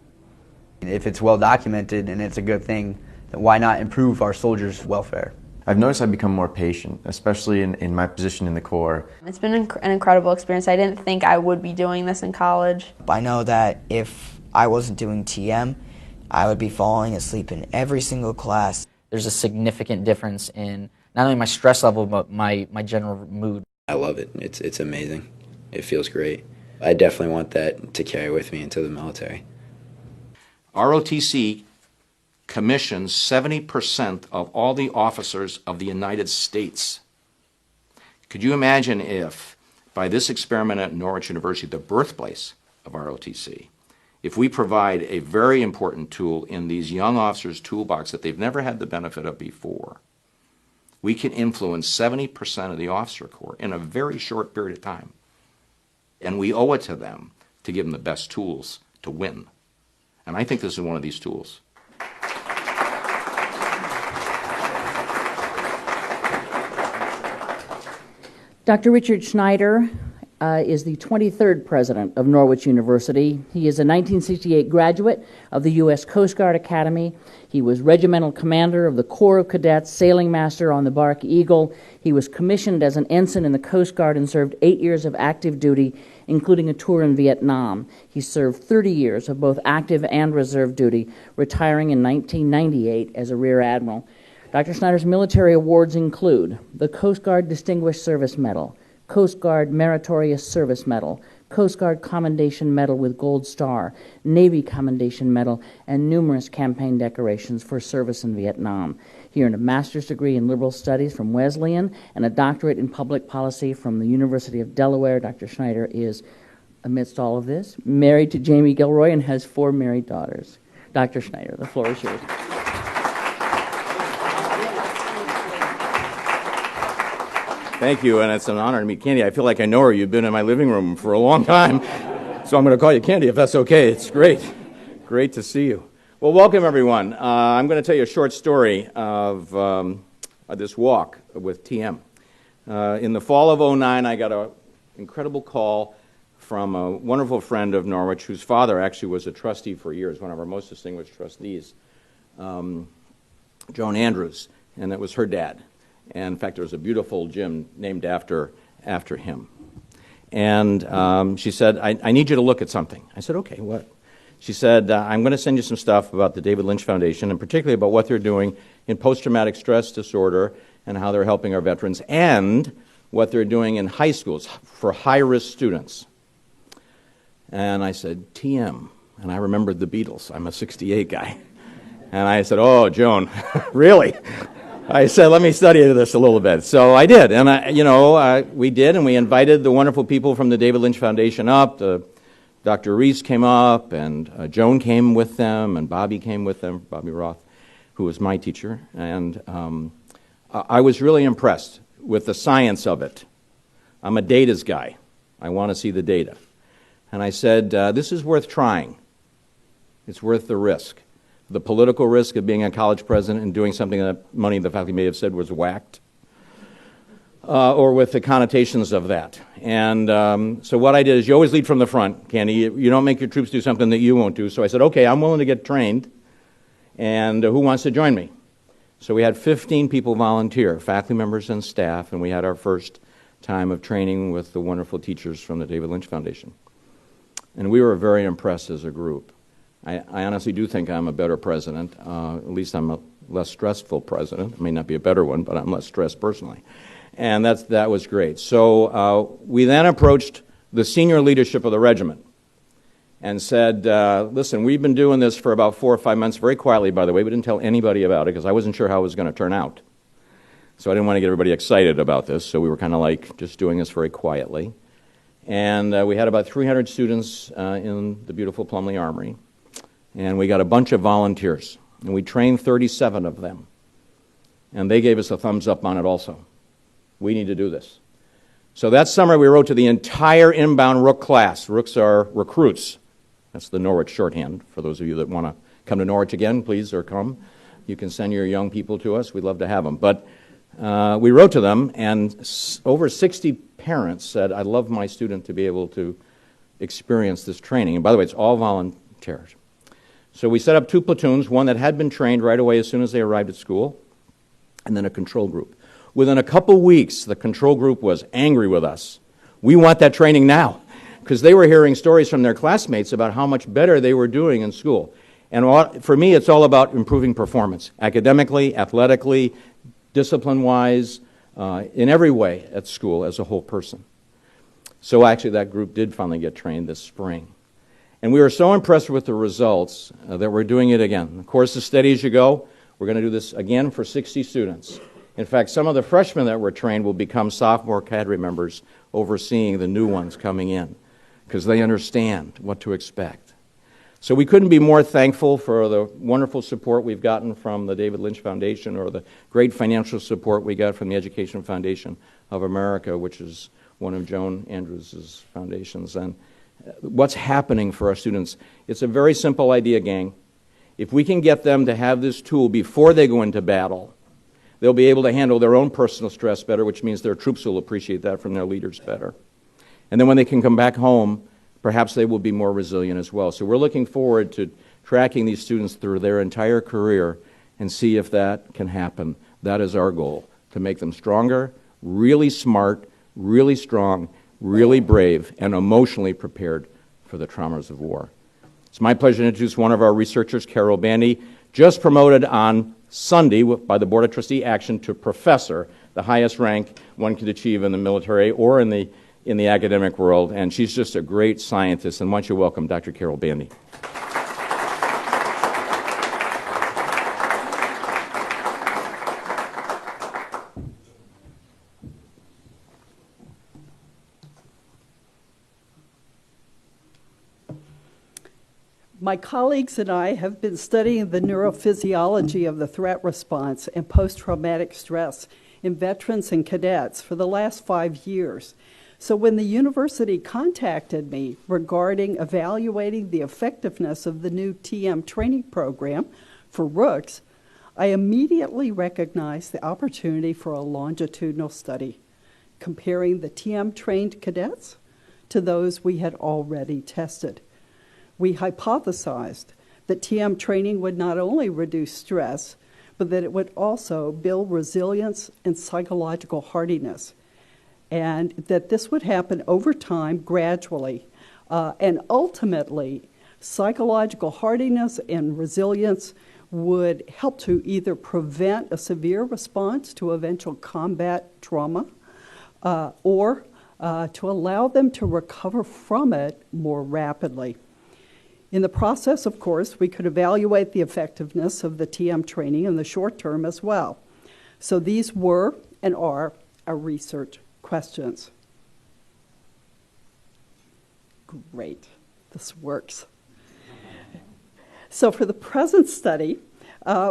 If it's well documented and it's a good thing, then why not improve our soldiers' welfare? I've noticed I've become more patient, especially in my position in the Corps. It's been an incredible experience. I didn't think I would be doing this in college. I know that if I wasn't doing TM, I would be falling asleep in every single class. There's a significant difference in not only my stress level, but my general mood. I love it. It's amazing. It feels great. I definitely want that to carry with me into the military. ROTC commissions 70% of all the officers of the United States. Could you imagine if, by this experiment at Norwich University, the birthplace of ROTC, if we provide a very important tool in these young officers' toolbox that they've never had the benefit of before, we can influence 70% of the officer corps in a very short period of time. And we owe it to them to give them the best tools to win. And I think this is one of these tools. Dr. Richard Schneider is the 23rd president of Norwich University. He is a 1968 graduate of the U.S. Coast Guard Academy. He was regimental commander of the Corps of Cadets, sailing master on the bark Eagle. He was commissioned as an ensign in the Coast Guard and served 8 years of active duty, including a tour in Vietnam. He served 30 years of both active and reserve duty, retiring in 1998 as a Rear Admiral. Dr. Schneider's military awards include the Coast Guard Distinguished Service Medal, Coast Guard Meritorious Service Medal, Coast Guard Commendation Medal with Gold Star, Navy Commendation Medal, and numerous campaign decorations for service in Vietnam. He earned a master's degree in liberal studies from Wesleyan and a doctorate in public policy from the University of Delaware. Dr. Schneider is, amidst all of this, married to Jamie Gilroy and has 4 married daughters. Dr. Schneider, the floor is yours. Thank you, and it's an honor to meet Candy. I feel like I know her. You've been in my living room for a long time, so I'm going to call you Candy if that's okay. It's great. Great to see you. Well, welcome, everyone. I'm going to tell you a short story of this walk with TM. In the fall of '09, I got an incredible call from a wonderful friend of Norwich, whose father actually was a trustee for years, one of our most distinguished trustees, Joan Andrews, and it was her dad. And in fact, there was a beautiful gym named after him. And she said, I need you to look at something. I said, okay, what? She said, I'm going to send you some stuff about the David Lynch Foundation, and particularly about what they're doing in post-traumatic stress disorder and how they're helping our veterans, and what they're doing in high schools for high-risk students. And I said, TM. And I remembered the Beatles. I'm a 68 guy. And I said, oh, Joan, really? I said, let me study this a little bit. So I did. And, we did, and we invited the wonderful people from the David Lynch Foundation up. Dr. Reese came up, and Joan came with them, and Bobby came with them, Bobby Roth, who was my teacher. And I was really impressed with the science of it. I'm a data's guy. I want to see the data. And I said, this is worth trying. It's worth the risk. The political risk of being a college president and doing something that many of the faculty may have said was whacked, or with the connotations of that. And so what I did is, you always lead from the front, Candy. You don't make your troops do something that you won't do. So I said, okay, I'm willing to get trained, and who wants to join me? So we had 15 people volunteer, faculty members and staff, and we had our first time of training with the wonderful teachers from the David Lynch Foundation. And we were very impressed as a group. I honestly do think I'm a better president. At least I'm a less stressful president. I may not be a better one, but I'm less stressed personally. And that was great. So we then approached the senior leadership of the regiment and said, listen, we've been doing this for about 4 or 5 months, very quietly, by the way. We didn't tell anybody about it because I wasn't sure how it was going to turn out. So I didn't want to get everybody excited about this, so we were kind of like just doing this very quietly. And we had about 300 students in the beautiful Plumley Armory. And we got a bunch of volunteers, and we trained 37 of them. And they gave us a thumbs up on it also. We need to do this. So that summer we wrote to the entire inbound Rook class. Rooks are recruits. That's the Norwich shorthand. For those of you that want to come to Norwich again, please, or come. You can send your young people to us. We'd love to have them. But we wrote to them, and over 60 parents said, I'd love my student to be able to experience this training. And by the way, it's all volunteers. So we set up 2 platoons, one that had been trained right away as soon as they arrived at school, and then a control group. Within a couple weeks, the control group was angry with us. We want that training now, because they were hearing stories from their classmates about how much better they were doing in school. And for me, it's all about improving performance, academically, athletically, discipline-wise, in every way at school as a whole person. So actually, that group did finally get trained this spring. And we were so impressed with the results that we're doing it again. Of course, as steady as you go, we're going to do this again for 60 students. In fact, some of the freshmen that were trained will become sophomore cadre members overseeing the new ones coming in because they understand what to expect. So we couldn't be more thankful for the wonderful support we've gotten from the David Lynch Foundation or the great financial support we got from the Education Foundation of America, which is one of Joan Andrews' foundations. And what's happening for our students, it's a very simple idea, gang. If we can get them to have this tool before they go into battle, they'll be able to handle their own personal stress better, which means their troops will appreciate that from their leaders better. And then when they can come back home, perhaps they will be more resilient as well. So we're looking forward to tracking these students through their entire career and see if that can happen. That is our goal, to make them stronger, really smart, really strong, really brave, and emotionally prepared for the traumas of war. It's my pleasure to introduce one of our researchers, Carol Bandy, just promoted on Sunday by the Board of Trustee action to professor, the highest rank one could achieve in the military or in the academic world, and she's just a great scientist. And why don't you welcome Dr. Carol Bandy. My colleagues and I have been studying the neurophysiology of the threat response and post-traumatic stress in veterans and cadets for the last 5 years. So when the university contacted me regarding evaluating the effectiveness of the new TM training program for Rooks, I immediately recognized the opportunity for a longitudinal study, comparing the TM-trained cadets to those we had already tested. We hypothesized that TM training would not only reduce stress, but that it would also build resilience and psychological hardiness, and that this would happen over time gradually. And ultimately, psychological hardiness and resilience would help to either prevent a severe response to eventual combat trauma or to allow them to recover from it more rapidly. In the process, of course, we could evaluate the effectiveness of the TM training in the short term as well. So these were and are our research questions. Great, this works. So for the present study,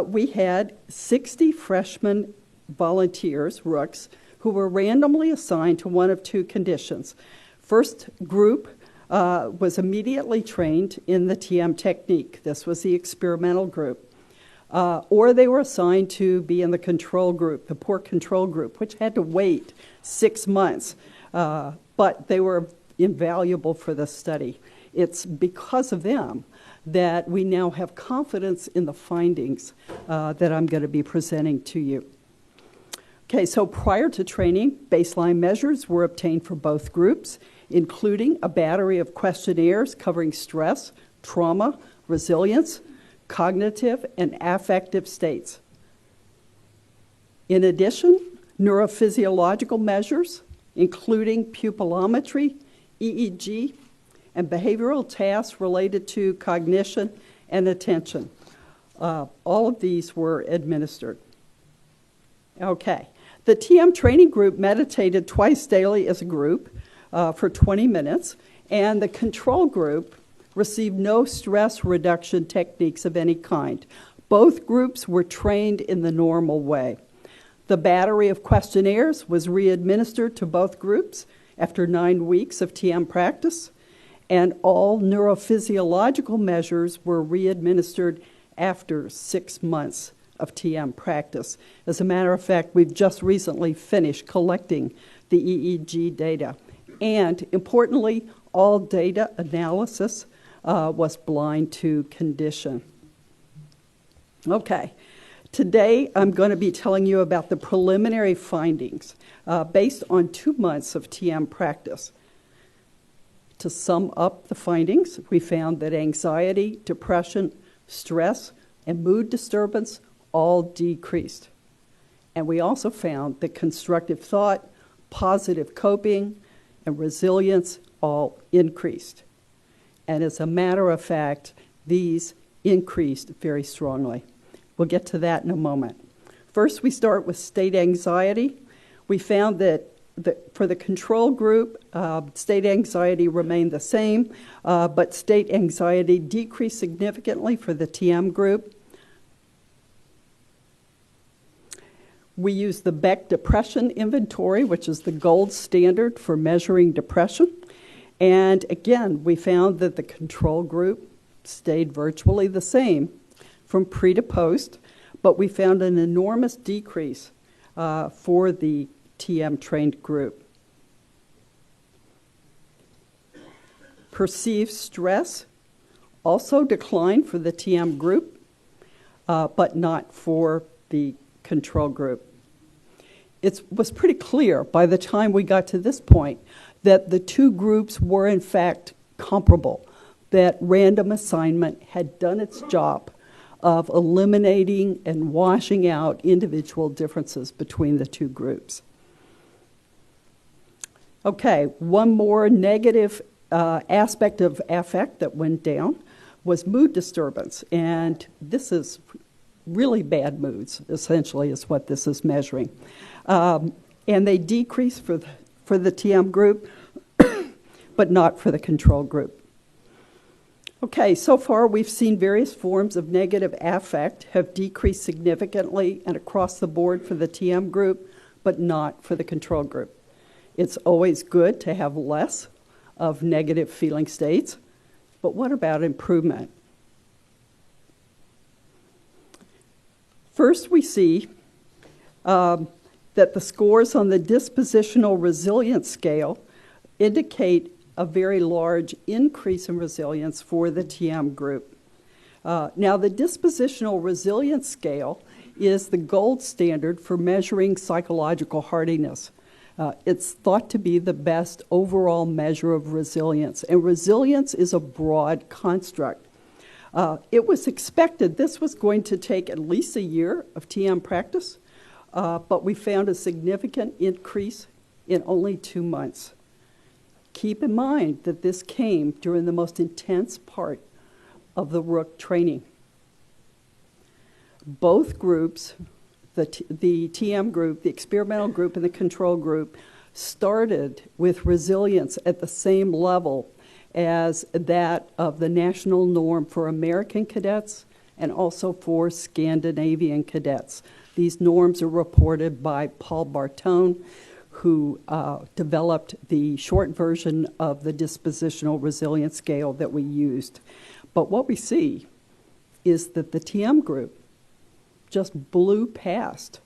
we had 60 freshman volunteers, Rooks, who were randomly assigned to one of two conditions. First group was immediately trained in the TM technique. This was the experimental group. Or they were assigned to be in the control group, the poor control group, which had to wait 6 months. But they were invaluable for the study. It's because of them that we now have confidence in the findings that I'm going to be presenting to you. Okay, so prior to training, baseline measures were obtained for both groups, including a battery of questionnaires covering stress, trauma, resilience, cognitive, and affective states. In addition, neurophysiological measures, including pupillometry, EEG, and behavioral tasks related to cognition and attention. All of these were administered. Okay. The TM training group meditated twice daily as a group for 20 minutes, and the control group received no stress reduction techniques of any kind. Both groups were trained in the normal way. The battery of questionnaires was re-administered to both groups after 9 weeks of TM practice, and all neurophysiological measures were re-administered after 6 months of TM practice. As a matter of fact, we've just recently finished collecting the EEG data. And importantly, all data analysis was blind to condition. Okay, today I'm going to be telling you about the preliminary findings based on 2 months of TM practice. To sum up the findings, we found that anxiety, depression, stress, and mood disturbance all decreased. And we also found that constructive thought, positive coping, and resilience all increased. And as a matter of fact, these increased very strongly. We'll get to that in a moment. First, we start with state anxiety. We found that for the control group, state anxiety remained the same, but state anxiety decreased significantly for the TM group. We used the Beck Depression Inventory, which is the gold standard for measuring depression. And again, we found that the control group stayed virtually the same from pre to post, but we found an enormous decrease for the TM trained group. Perceived stress also declined for the TM group, but not for the control group. It was pretty clear by the time we got to this point that the two groups were in fact comparable, that random assignment had done its job of eliminating and washing out individual differences between the two groups. Okay, one more negative aspect of affect that went down was mood disturbance, and this is really bad moods, essentially, is what this is measuring. And they decreased for the TM group, but not for the control group. Okay, so far we've seen various forms of negative affect have decreased significantly and across the board for the TM group, but not for the control group. It's always good to have less of negative feeling states, but what about improvement? First, we see that the scores on the dispositional resilience scale indicate a very large increase in resilience for the TM group. Now, the dispositional resilience scale is the gold standard for measuring psychological hardiness. It's thought to be the best overall measure of resilience, and resilience is a broad construct. It was expected this was going to take at least a year of TM practice, but we found a significant increase in only 2 months. Keep in mind that this came during the most intense part of the Rook training. Both groups, the TM group, the experimental group, and the control group, started with resilience at the same level as that of the national norm for American cadets and also for Scandinavian cadets. These norms are reported by Paul Bartone, who developed the short version of the dispositional resilience scale that we used. But what we see is that the TM group just blew past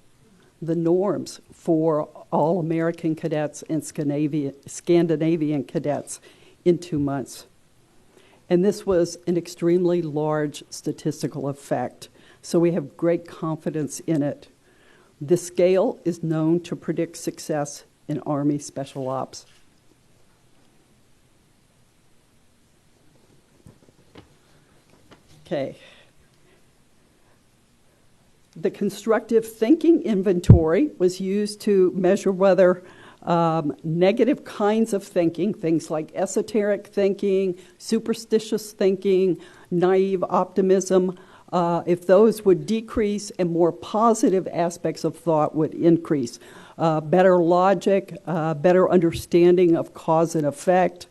the norms for all American cadets and Scandinavian cadets in 2 months. And this was an extremely large statistical effect, so we have great confidence in it. This scale is known to predict success in Army Special Ops. Okay. The constructive thinking inventory was used to measure whether negative kinds of thinking, things like esoteric thinking, superstitious thinking, naive optimism, if those would decrease and more positive aspects of thought would increase. Better logic, better understanding of cause and effect,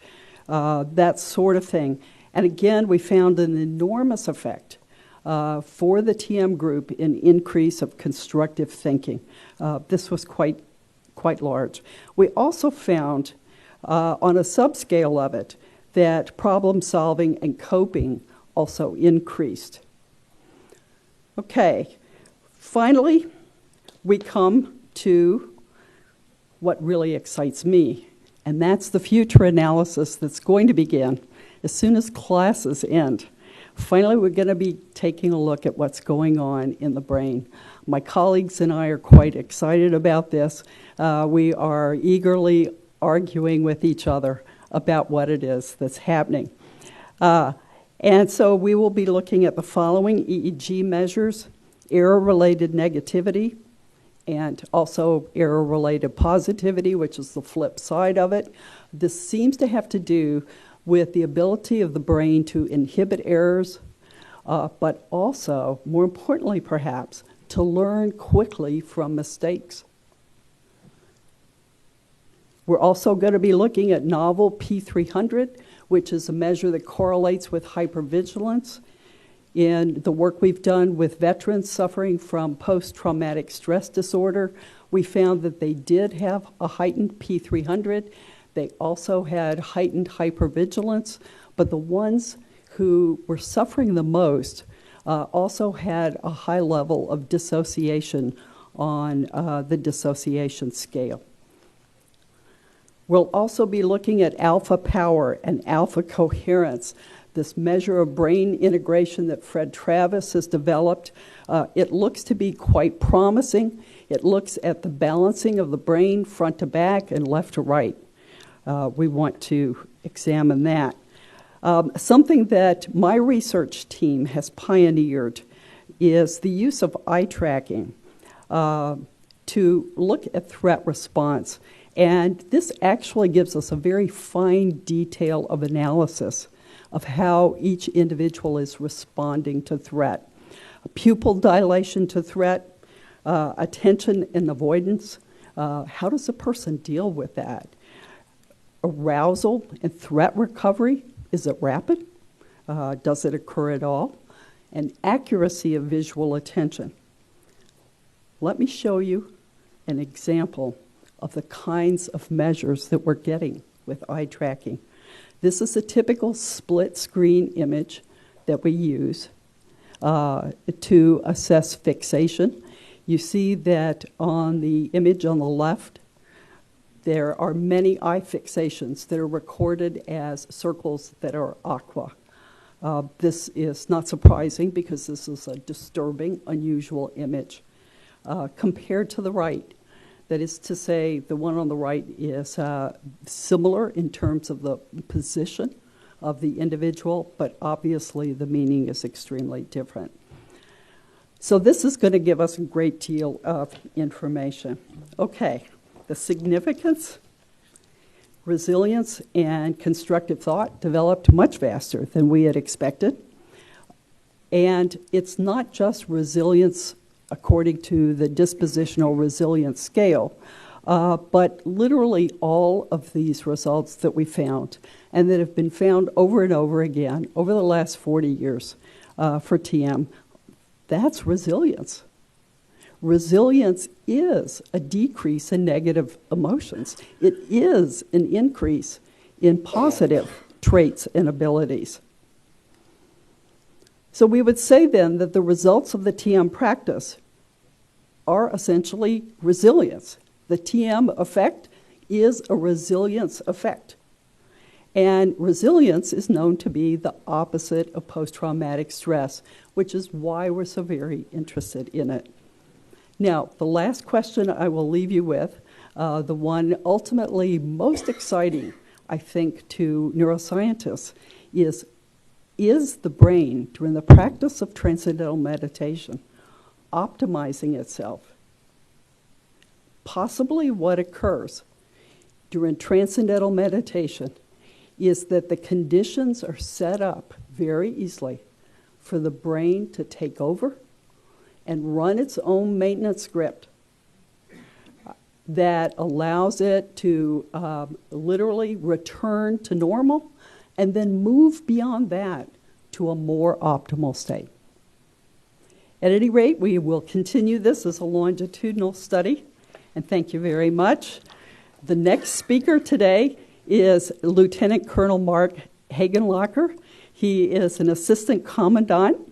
that sort of thing. And again, we found an enormous effect for the TM group in increase of constructive thinking. This was quite large. We also found on a subscale of it that problem solving and coping also increased. Okay, finally, we come to what really excites me, and that's the future analysis that's going to begin as soon as classes end. Finally, we're going to be taking a look at what's going on in the brain. My colleagues and I are quite excited about this. We are eagerly arguing with each other about what it is that's happening. And so we will be looking at the following EEG measures: error-related negativity, and also error-related positivity, which is the flip side of it. This seems to have to do with the ability of the brain to inhibit errors, but also, more importantly perhaps, to learn quickly from mistakes. We're also going to be looking at novel P300, which is a measure that correlates with hypervigilance. In the work we've done with veterans suffering from post-traumatic stress disorder, we found that they did have a heightened P300. They also had heightened hypervigilance, but the ones who were suffering the most also had a high level of dissociation on the dissociation scale. We'll also be looking at alpha power and alpha coherence, this measure of brain integration that Fred Travis has developed. It looks to be quite promising. It looks at the balancing of the brain front to back and left to right. We want to examine that. Something that my research team has pioneered is the use of eye tracking to look at threat response. And this actually gives us a very fine detail of analysis of how each individual is responding to threat. Pupil dilation to threat, attention and avoidance. How does a person deal with that? Arousal and threat recovery, is it rapid? Does it occur at all? And accuracy of visual attention. Let me show you an example of the kinds of measures that we're getting with eye tracking. This is a typical split screen image that we use to assess fixation. You see that on the image on the left, there are many eye fixations that are recorded as circles that are aqua. This is not surprising because this is a disturbing, unusual image. Compared to the right, that is to say, the one on the right is similar in terms of the position of the individual, but obviously the meaning is extremely different. So this is going to give us a great deal of information. Okay, the significance. Resilience and constructive thought developed much faster than we had expected. And it's not just resilience according to the dispositional resilience scale, but literally all of these results that we found and that have been found over and over again over the last 40 years for TM, that's resilience. Resilience is a decrease in negative emotions. It is an increase in positive traits and abilities. So we would say then that the results of the TM practice are essentially resilience. The TM effect is a resilience effect. And resilience is known to be the opposite of post-traumatic stress, which is why we're so very interested in it. Now, the last question I will leave you with, the one ultimately most exciting, I think, to neuroscientists is the brain, during the practice of transcendental meditation, optimizing itself? Possibly what occurs during transcendental meditation is that the conditions are set up very easily for the brain to take over and run its own maintenance script that allows it to literally return to normal and then move beyond that to a more optimal state. At any rate, we will continue this as a longitudinal study, and thank you very much. The next speaker today is Lieutenant Colonel Mark Hagenlacher. He is an assistant commandant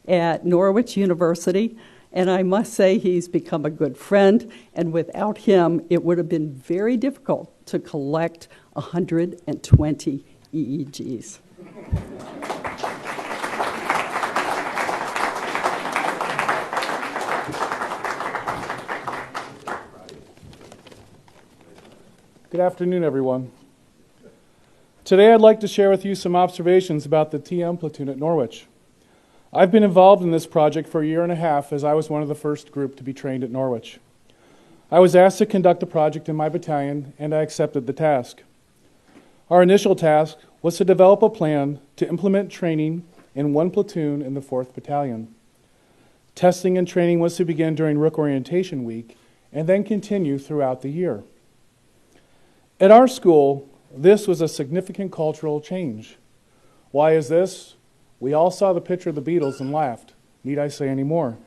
at Norwich University, and I must say he's become a good friend, and without him, it would have been very difficult to collect 120 EEGs. Good afternoon, everyone. Today I'd like to share with you some observations about the TM platoon at Norwich. I've been involved in this project for a year and a half as I was one of the first group to be trained at Norwich. I was asked to conduct the project in my battalion, and I accepted the task. Our initial task was to develop a plan to implement training in one platoon in the 4th Battalion. Testing and training was to begin during Rook Orientation Week and then continue throughout the year. At our school, this was a significant cultural change. Why is this? We all saw the picture of the Beatles and laughed. Need I say any more?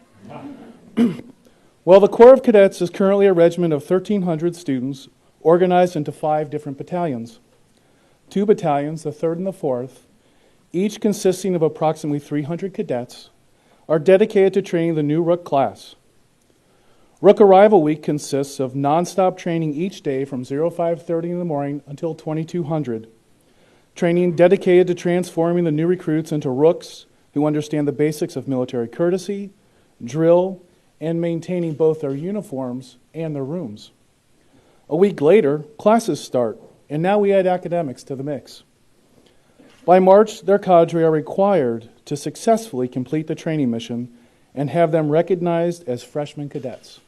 Well, the Corps of Cadets is currently a regiment of 1,300 students organized into 5 different battalions. 2 battalions, the 3rd and the 4th, each consisting of approximately 300 cadets, are dedicated to training the new Rook class. Rook Arrival Week consists of nonstop training each day from 05:30 in the morning until 2200. Training dedicated to transforming the new recruits into Rooks who understand the basics of military courtesy, drill, and maintaining both their uniforms and their rooms. A week later, classes start, and now we add academics to the mix. By March, their cadre are required to successfully complete the training mission and have them recognized as freshman cadets.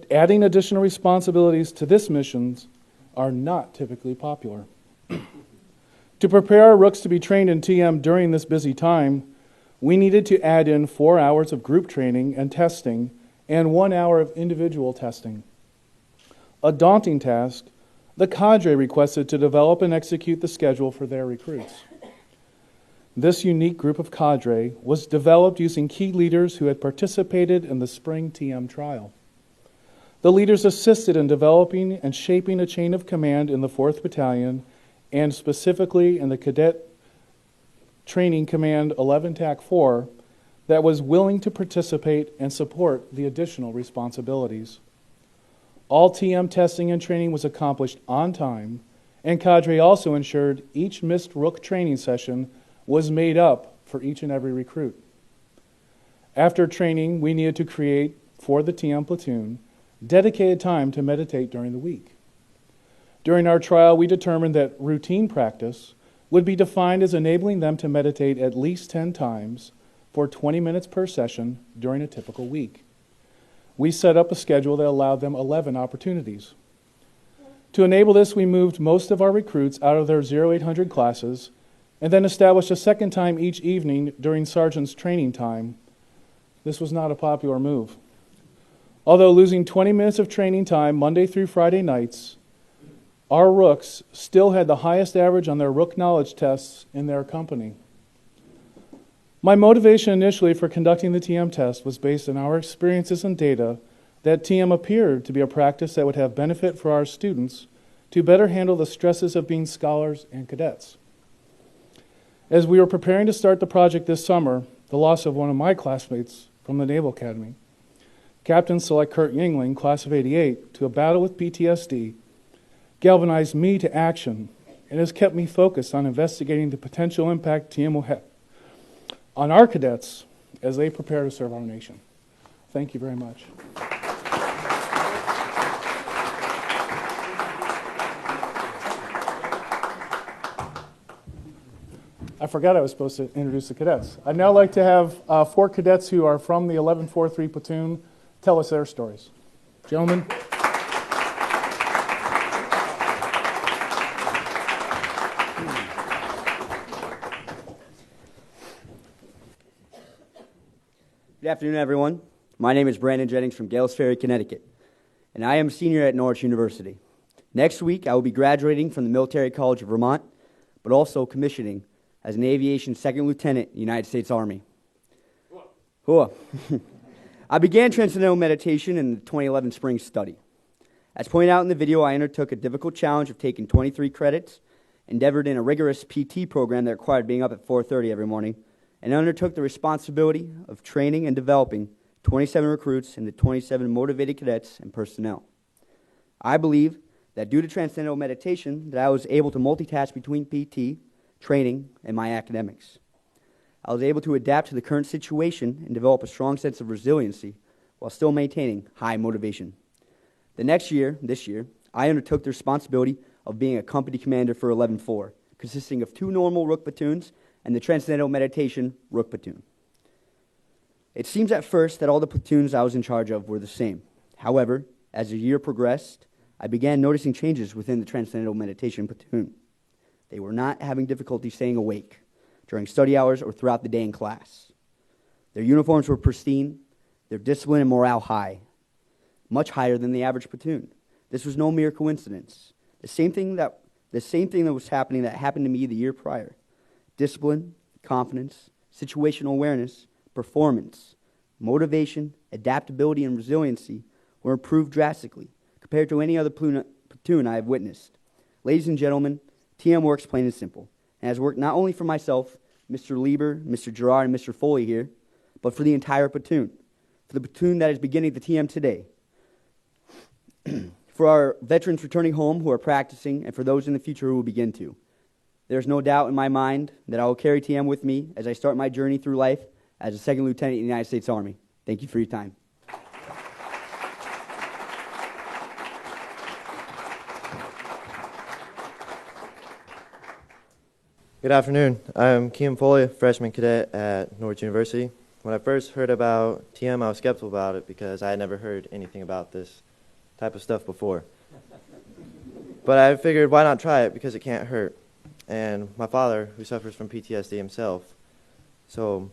Adding additional responsibilities to this mission are not typically popular. To prepare our Rooks to be trained in TM during this busy time, we needed to add in 4 hours of group training and testing and 1 hour of individual testing. A daunting task, the cadre requested to develop and execute the schedule for their recruits. This unique group of cadre was developed using key leaders who had participated in the spring TM trial. The leaders assisted in developing and shaping a chain of command in the 4th Battalion and specifically in the Cadet Training Command 11 TAC 4 that was willing to participate and support the additional responsibilities. All TM testing and training was accomplished on time, and cadre also ensured each missed Rook training session was made up for each and every recruit. After training, we needed to create, for the TM platoon, dedicated time to meditate during the week. During our trial, we determined that routine practice would be defined as enabling them to meditate at least 10 times for 20 minutes per session during a typical week. We set up a schedule that allowed them 11 opportunities. To enable this, we moved most of our recruits out of their 0800 classes and then established a second time each evening during sergeant's training time. This was not a popular move. Although losing 20 minutes of training time Monday through Friday nights, our rooks still had the highest average on their rook knowledge tests in their company. My motivation initially for conducting the TM test was based on our experiences and data that TM appeared to be a practice that would have benefit for our students to better handle the stresses of being scholars and cadets. As we were preparing to start the project this summer, the loss of one of my classmates from the Naval Academy, Captain Select Kurt Yingling, class of '88, to a battle with PTSD, galvanized me to action and has kept me focused on investigating the potential impact TM will have on our cadets as they prepare to serve our nation. Thank you very much. I forgot I was supposed to introduce the cadets. I'd now like to have 4 cadets who are from the 1143 platoon tell us their stories. Gentlemen. Good afternoon, everyone. My name is Brandon Jennings from Gales Ferry, Connecticut, and I am a senior at Norwich University. Next week, I will be graduating from the Military College of Vermont, but also commissioning as an aviation second lieutenant in the United States Army. Hua. I began Transcendental Meditation in the 2011 spring study. As pointed out in the video, I undertook a difficult challenge of taking 23 credits, endeavored in a rigorous PT program that required being up at 4:30 every morning, and undertook the responsibility of training and developing 27 recruits into 27 motivated cadets and personnel. I believe that due to Transcendental Meditation that I was able to multitask between PT, training, and my academics. I was able to adapt to the current situation and develop a strong sense of resiliency while still maintaining high motivation. This year, I undertook the responsibility of being a company commander for 11-4, consisting of 2 normal Rook platoons and the Transcendental Meditation Rook platoon. It seems at first that all the platoons I was in charge of were the same. However, as the year progressed, I began noticing changes within the Transcendental Meditation platoon. They were not having difficulty staying awake during study hours or throughout the day in class. Their uniforms were pristine, their discipline and morale high, much higher than the average platoon. This was no mere coincidence. The same thing that was happening that happened to me the year prior. Discipline, confidence, situational awareness, performance, motivation, adaptability, and resiliency were improved drastically compared to any other platoon I have witnessed. Ladies and gentlemen, TM works plain and simple, and has worked not only for myself, Mr. Lieber, Mr. Gerard, and Mr. Foley here, but for the entire platoon, for the platoon that is beginning the TM today, for our veterans returning home who are practicing, and for those in the future who will begin to. There's no doubt in my mind that I will carry TM with me as I start my journey through life as a second lieutenant in the United States Army. Thank you for your time. Good afternoon. I'm Keem Foley, freshman cadet at Norwich University. When I first heard about TM, I was skeptical about it because I had never heard anything about this type of stuff before. But I figured, why not try it, because it can't hurt. And my father, who suffers from PTSD himself, so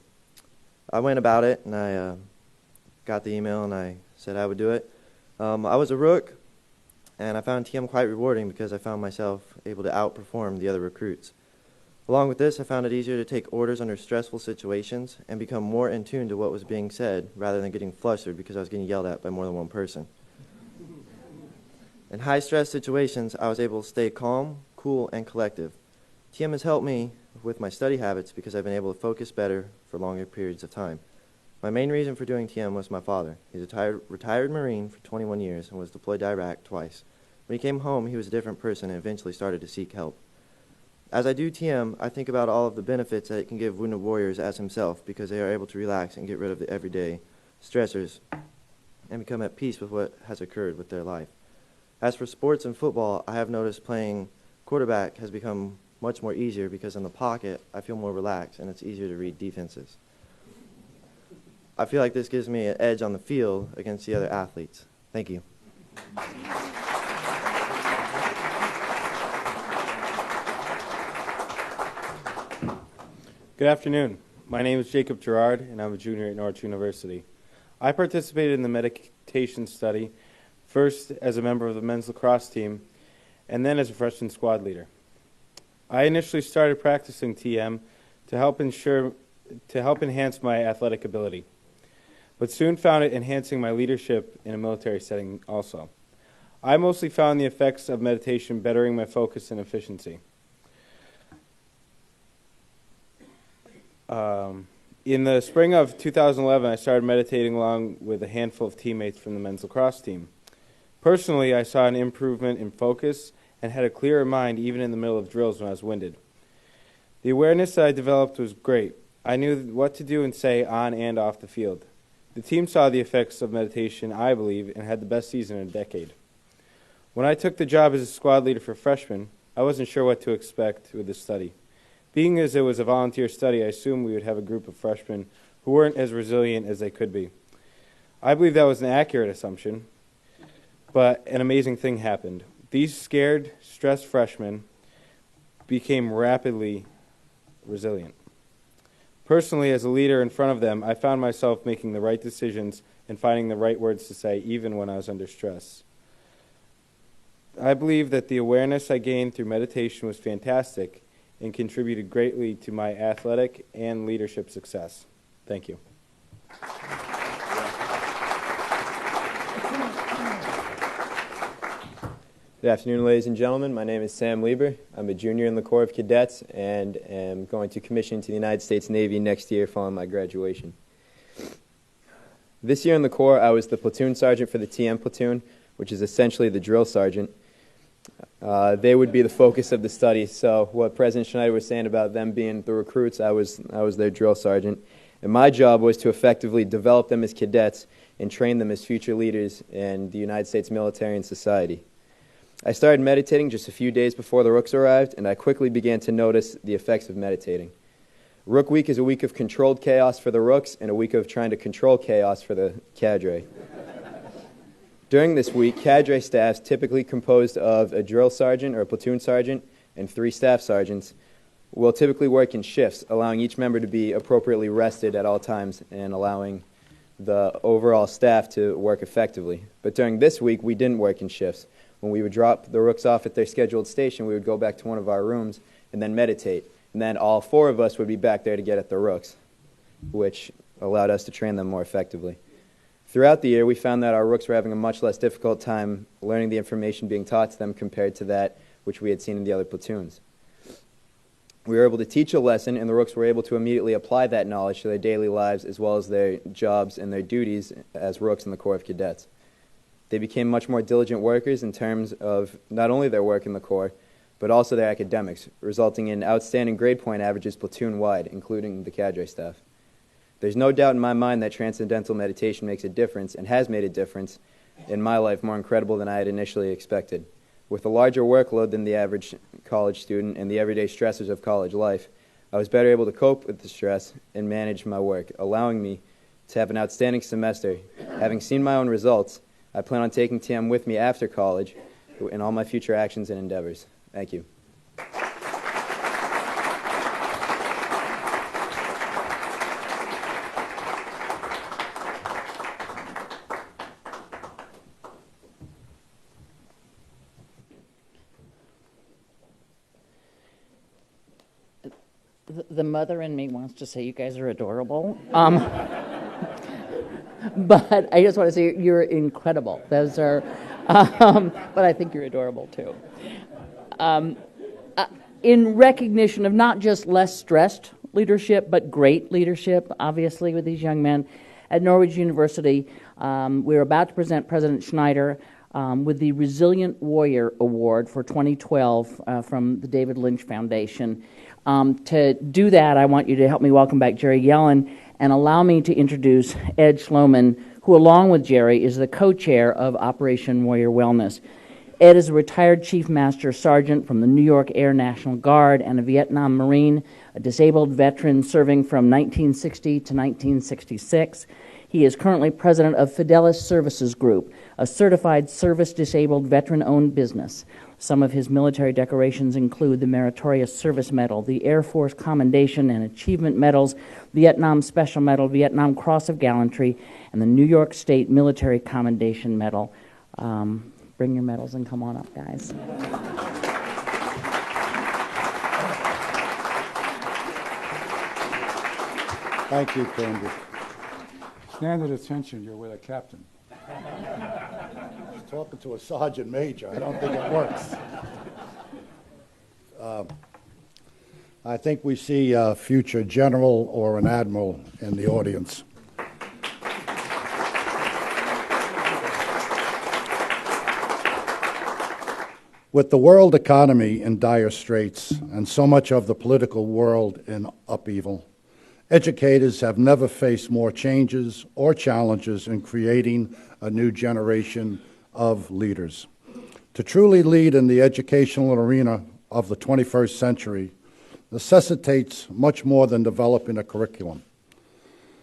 I went about it, and I got the email, and I said I would do it. I was a Rook, and I found TM quite rewarding because I found myself able to outperform the other recruits. Along with this, I found it easier to take orders under stressful situations and become more in tune to what was being said rather than getting flustered because I was getting yelled at by more than one person. In high-stress situations, I was able to stay calm, cool, and collective. TM has helped me with my study habits because I've been able to focus better for longer periods of time. My main reason for doing TM was my father. He's a retired Marine for 21 years and was deployed to Iraq twice. When he came home, he was a different person and eventually started to seek help. As I do TM, I think about all of the benefits that it can give wounded warriors as himself because they are able to relax and get rid of the everyday stressors and become at peace with what has occurred with their life. As for sports and football, I have noticed playing quarterback has become much more easier because in the pocket, I feel more relaxed and it's easier to read defenses. I feel like this gives me an edge on the field against the other athletes. Thank you. Good afternoon. My name is Jacob Gerard, and I'm a junior at Norwich University. I participated in the meditation study, first as a member of the men's lacrosse team, and then as a freshman squad leader. I initially started practicing TM to help enhance my athletic ability, but soon found it enhancing my leadership in a military setting also. I mostly found the effects of meditation bettering my focus and efficiency. In the spring of 2011, I started meditating along with a handful of teammates from the men's lacrosse team. Personally, I saw an improvement in focus and had a clearer mind even in the middle of drills when I was winded. The awareness that I developed was great. I knew what to do and say on and off the field. The team saw the effects of meditation, I believe, and had the best season in a decade. When I took the job as a squad leader for freshmen, I wasn't sure what to expect with this study. Being as it was a volunteer study, I assumed we would have a group of freshmen who weren't as resilient as they could be. I believe that was an accurate assumption, but an amazing thing happened. These scared, stressed freshmen became rapidly resilient. Personally, as a leader in front of them, I found myself making the right decisions and finding the right words to say, even when I was under stress. I believe that the awareness I gained through meditation was fantastic and contributed greatly to my athletic and leadership success. Thank you. Good afternoon, ladies and gentlemen. My name is Sam Lieber. I'm a junior in the Corps of Cadets and am going to commission to the United States Navy next year following my graduation. This year in the Corps, I was the platoon sergeant for the TM platoon, which is essentially the drill sergeant. They would be the focus of the study. So what President Schneider was saying about them being the recruits, I was their drill sergeant. And my job was to effectively develop them as cadets and train them as future leaders in the United States military and society. I started meditating just a few days before the Rooks arrived, and I quickly began to notice the effects of meditating. Rook Week is a week of controlled chaos for the Rooks and a week of trying to control chaos for the cadre. During this week, cadre staffs, typically composed of a drill sergeant or a platoon sergeant and 3 staff sergeants, will typically work in shifts, allowing each member to be appropriately rested at all times and allowing the overall staff to work effectively. But during this week, we didn't work in shifts. When we would drop the Rooks off at their scheduled station, we would go back to one of our rooms and then meditate. And then all 4 of us would be back there to get at the Rooks, which allowed us to train them more effectively. Throughout the year, we found that our Rooks were having a much less difficult time learning the information being taught to them compared to that which we had seen in the other platoons. We were able to teach a lesson, and the Rooks were able to immediately apply that knowledge to their daily lives as well as their jobs and their duties as Rooks in the Corps of Cadets. They became much more diligent workers in terms of not only their work in the Corps, but also their academics, resulting in outstanding grade point averages platoon-wide, including the cadre staff. There's no doubt in my mind that transcendental meditation makes a difference and has made a difference in my life more incredible than I had initially expected. With a larger workload than the average college student and the everyday stressors of college life, I was better able to cope with the stress and manage my work, allowing me to have an outstanding semester. Having seen my own results, I plan on taking TM with me after college in all my future actions and endeavors. Thank you. The mother in me wants to say you guys are adorable. But I just want to say you're incredible. Those are, but I think you're adorable too. In recognition of not just less stressed leadership, but great leadership, obviously, with these young men, at Norwich University, we're about to present President Schneider with the Resilient Warrior Award for 2012 from the David Lynch Foundation. To do that, I want you to help me welcome back Jerry Yellen and allow me to introduce Ed Schloman, who along with Jerry is the co-chair of Operation Warrior Wellness. Ed is a retired Chief Master Sergeant from the New York Air National Guard and a Vietnam Marine, a disabled veteran serving from 1960 to 1966. He is currently president of Fidelis Services Group, a certified service-disabled veteran-owned business. Some of his military decorations include the Meritorious Service Medal, the Air Force Commendation and Achievement Medals, Vietnam Special Medal, Vietnam Cross of Gallantry, and the New York State Military Commendation Medal. Bring your medals and come on up, guys. Thank you, Candy. Stand at attention, you're with a captain. He's talking to a sergeant major. I don't think it works. I think we see a future general or an admiral in the audience. With the world economy in dire straits and so much of the political world in upheaval, educators have never faced more changes or challenges in creating a new generation of leaders. To truly lead in the educational arena of the 21st century necessitates much more than developing a curriculum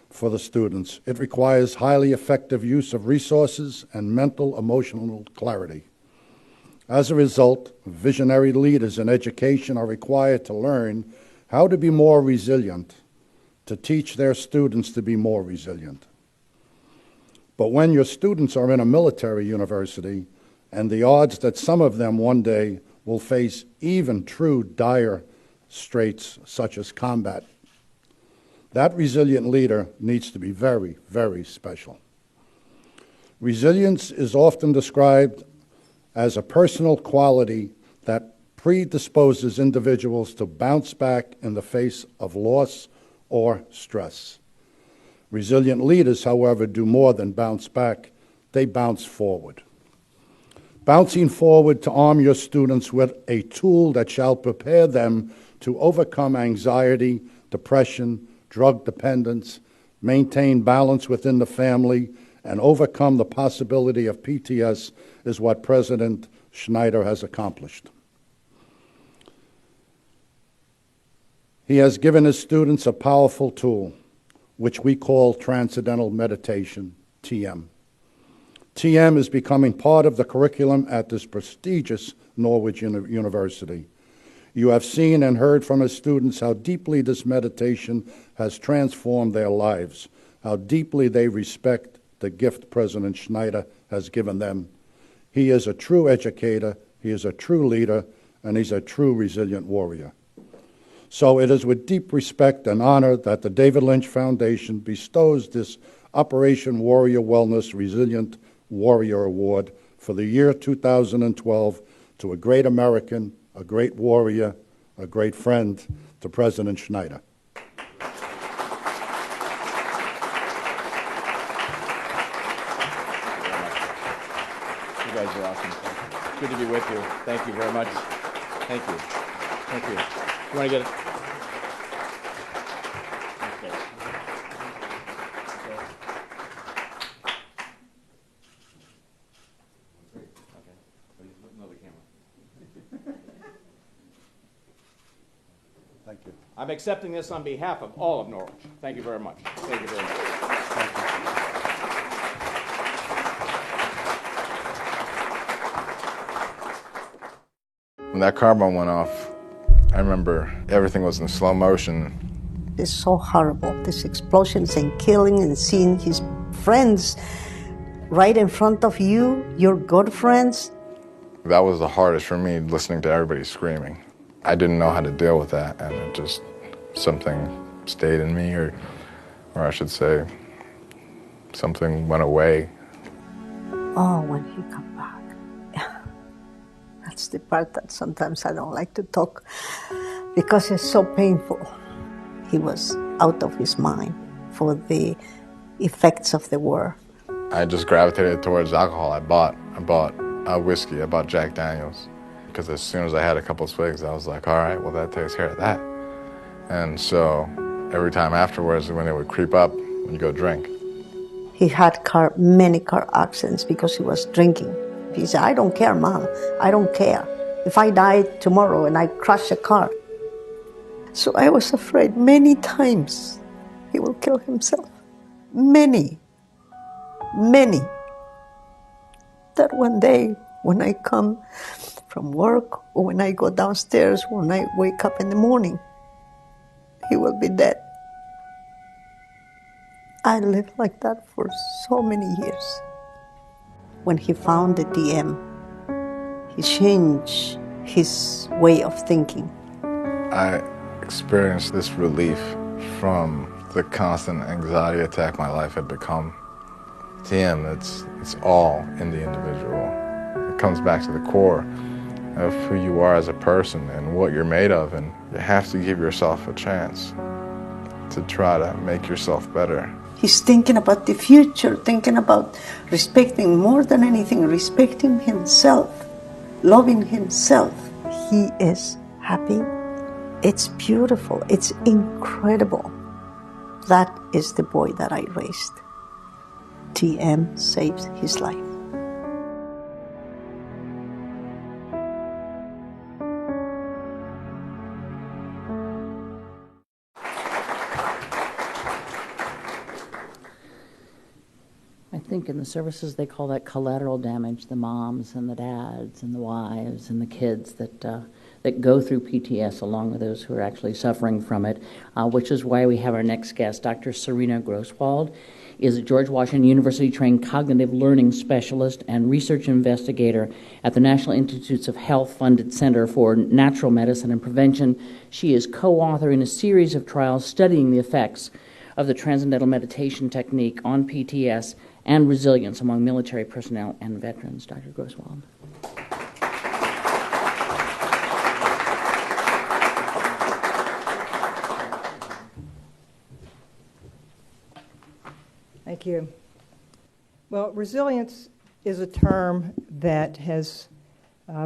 for the students. It requires highly effective use of resources and mental, emotional clarity. As a result, visionary leaders in education are required to learn how to be more resilient, to teach their students to be more resilient. But when your students are in a military university, and the odds that some of them one day will face even true dire straits such as combat, that resilient leader needs to be very, very special. Resilience is often described as a personal quality that predisposes individuals to bounce back in the face of loss or stress. Resilient leaders, however, do more than bounce back. They bounce forward. Bouncing forward to arm your students with a tool that shall prepare them to overcome anxiety, depression, drug dependence, maintain balance within the family, and overcome the possibility of PTS is what President Schneider has accomplished. He has given his students a powerful tool, which we call Transcendental Meditation, TM. TM is becoming part of the curriculum at this prestigious Norwich University. You have seen and heard from his students how deeply this meditation has transformed their lives, how deeply they respect the gift President Schneider has given them. He is a true educator, he is a true leader, and he's a true resilient warrior. So it is with deep respect and honor that the David Lynch Foundation bestows this Operation Warrior Wellness Resilient Warrior Award for the year 2012 to a great American, a great warrior, a great friend, to President Schneider. You guys are awesome. Good to be with you. Thank you very much. Thank you. Thank you. You want to get it? Okay. Thank you. I'm accepting this on behalf of all of Norwich. Thank you very much. Thank you very much. Thank you. When that car bomb went off, I remember everything was in slow motion. It's so horrible, these explosions and killing and seeing his friends right in front of you, your good friends. That was the hardest for me, listening to everybody screaming. I didn't know how to deal with that, and it just, something stayed in me, or I should say, something went away. Oh, when he come back. That's the part that sometimes I don't like to talk because it's so painful. He was out of his mind for the effects of the war. I just gravitated towards alcohol. I bought whiskey, I bought Jack Daniels. Because as soon as I had a couple swigs, I was like, all right, well, that takes care of that. And so every time afterwards, when it would creep up, when you go drink. He had many car accidents because he was drinking. He said, I don't care, Mom, I don't care. If I die tomorrow and I crash a car. So I was afraid many times he will kill himself. Many. That one day when I come from work or when I go downstairs, when I wake up in the morning. He will be dead. I lived like that for so many years. When he found the TM, he changed his way of thinking. I experienced this relief from the constant anxiety attack my life had become. TM, it's all in the individual. It comes back to the core of who you are as a person and what you're made of, and you have to give yourself a chance to try to make yourself better. He's thinking about the future, thinking about respecting more than anything, respecting himself, loving himself. He is happy. It's beautiful. It's incredible. That is the boy that I raised. TM saved his life. I think in the services they call that collateral damage, the moms and the dads and the wives and the kids that go through PTS along with those who are actually suffering from it, which is why we have our next guest. Dr. Serena Grosswald is a George Washington University-trained cognitive learning specialist and research investigator at the National Institutes of Health-funded Center for Natural Medicine and Prevention. She is co-authoring a series of trials studying the effects of the transcendental meditation technique on PTS and resilience among military personnel and veterans. Dr. Grosswald. Thank you. Well, resilience is a term that has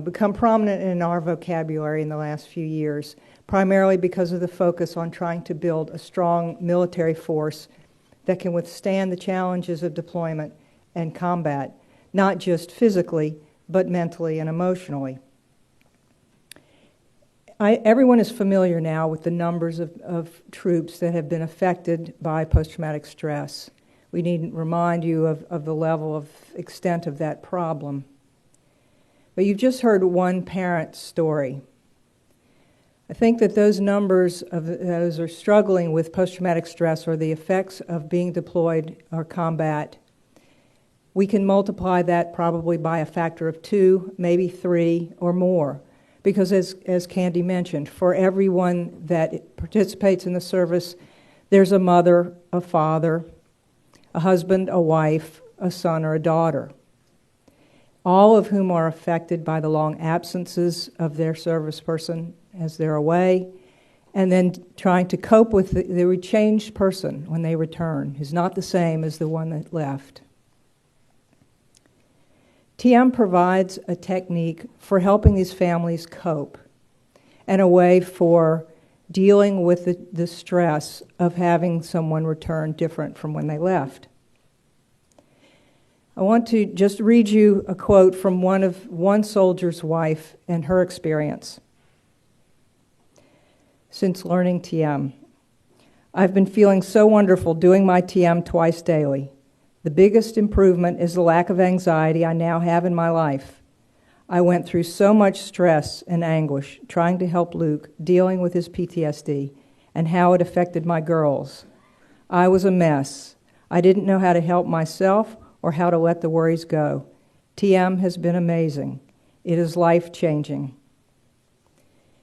become prominent in our vocabulary in the last few years, primarily because of the focus on trying to build a strong military force that can withstand the challenges of deployment and combat, not just physically, but mentally and emotionally. Everyone is familiar now with the numbers of troops that have been affected by post-traumatic stress. We needn't remind you of the level of extent of that problem. But you've just heard one parent's story. I think that those numbers of those who are struggling with post-traumatic stress or the effects of being deployed or combat, we can multiply that probably by a factor of 2, maybe 3 or more. Because as Candy mentioned, for everyone that participates in the service, there's a mother, a father, a husband, a wife, a son, or a daughter, all of whom are affected by the long absences of their service person as they're away, and then trying to cope with the changed person when they return, who's not the same as the one that left. TM provides a technique for helping these families cope and a way for dealing with the stress of having someone return different from when they left. I want to just read you a quote from one soldier's wife and her experience. Since learning TM, I've been feeling so wonderful doing my TM twice daily. The biggest improvement is the lack of anxiety I now have in my life. I went through so much stress and anguish trying to help Luke dealing with his PTSD and how it affected my girls. I was a mess. I didn't know how to help myself or how to let the worries go. TM has been amazing. It is life-changing.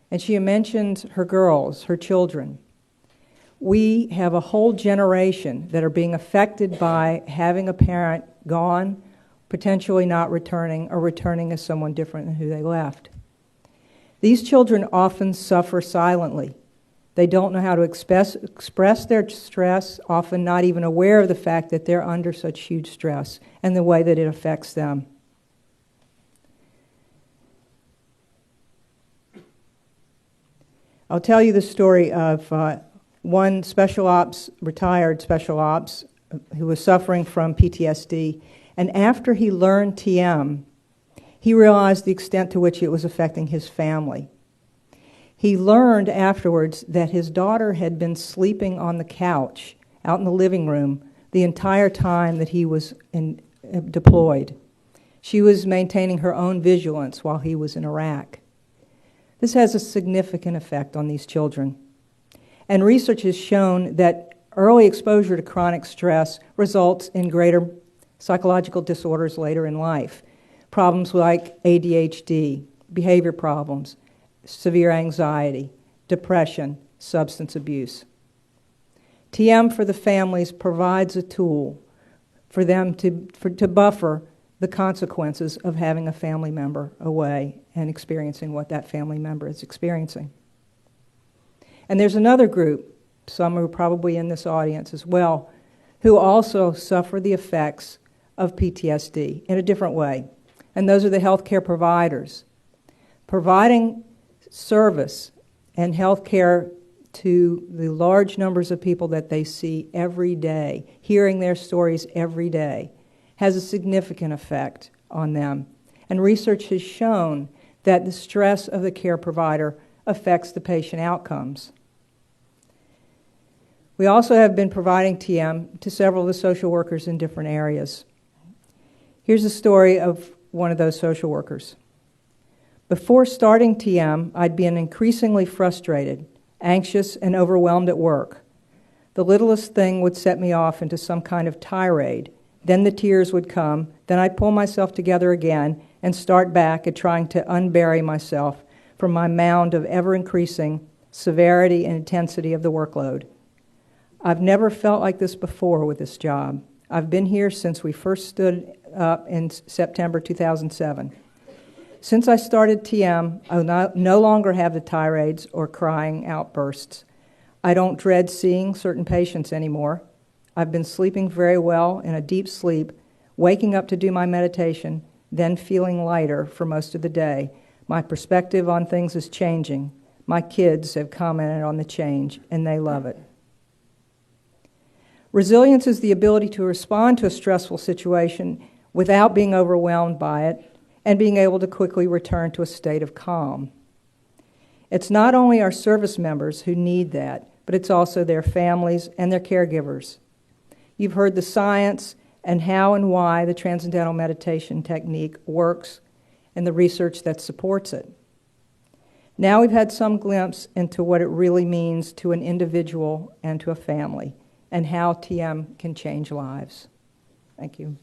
And she mentioned her girls, her children. We have a whole generation that are being affected by having a parent gone, potentially not returning, or returning as someone different than who they left. These children often suffer silently. They don't know how to express their stress, often not even aware of the fact that they're under such huge stress and the way that it affects them. I'll tell you the story of one retired special ops, who was suffering from PTSD. And after he learned TM, he realized the extent to which it was affecting his family. He learned afterwards that his daughter had been sleeping on the couch out in the living room the entire time that he was deployed. She was maintaining her own vigilance while he was in Iraq. This has a significant effect on these children. And research has shown that early exposure to chronic stress results in greater psychological disorders later in life. Problems like ADHD, behavior problems, severe anxiety, depression, substance abuse. TM for the families provides a tool for them to buffer the consequences of having a family member away and experiencing what that family member is experiencing. And there's another group, some who are probably in this audience as well, who also suffer the effects of PTSD in a different way. And those are the healthcare providers. Providing service and healthcare to the large numbers of people that they see every day, hearing their stories every day, has a significant effect on them. And research has shown that the stress of the care provider affects the patient outcomes. We also have been providing TM to several of the social workers in different areas. Here's a story of one of those social workers. Before starting TM, I'd been increasingly frustrated, anxious, and overwhelmed at work. The littlest thing would set me off into some kind of tirade. Then the tears would come. Then I'd pull myself together again and start back at trying to unbury myself from my mound of ever-increasing severity and intensity of the workload. I've never felt like this before with this job. I've been here since we first stood up in September 2007. Since I started TM, I no longer have the tirades or crying outbursts. I don't dread seeing certain patients anymore. I've been sleeping very well in a deep sleep, waking up to do my meditation, then feeling lighter for most of the day. My perspective on things is changing. My kids have commented on the change, and they love it. Resilience is the ability to respond to a stressful situation without being overwhelmed by it and being able to quickly return to a state of calm. It's not only our service members who need that, but it's also their families and their caregivers. You've heard the science and how and why the transcendental meditation technique works and the research that supports it. Now we've had some glimpse into what it really means to an individual and to a family, and how TM can change lives. Thank you.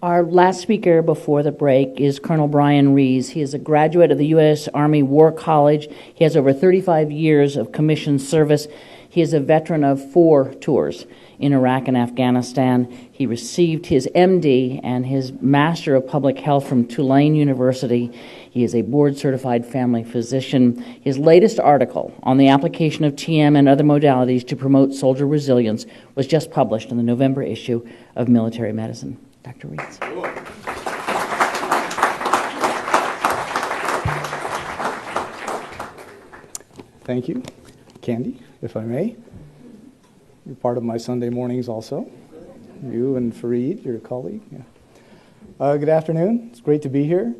Our last speaker before the break is Colonel Brian Rees. He is a graduate of the U.S. Army War College. He has over 35 years of commissioned service. He is a veteran of 4 tours in Iraq and Afghanistan. He received his MD and his Master of Public Health from Tulane University. He is a board-certified family physician. His latest article on the application of TM and other modalities to promote soldier resilience was just published in the November issue of Military Medicine. Dr. Rees. Thank you. Candy, if I may. You're part of my Sunday mornings also. You and Fareed, your colleague. Yeah. Good afternoon. It's great to be here.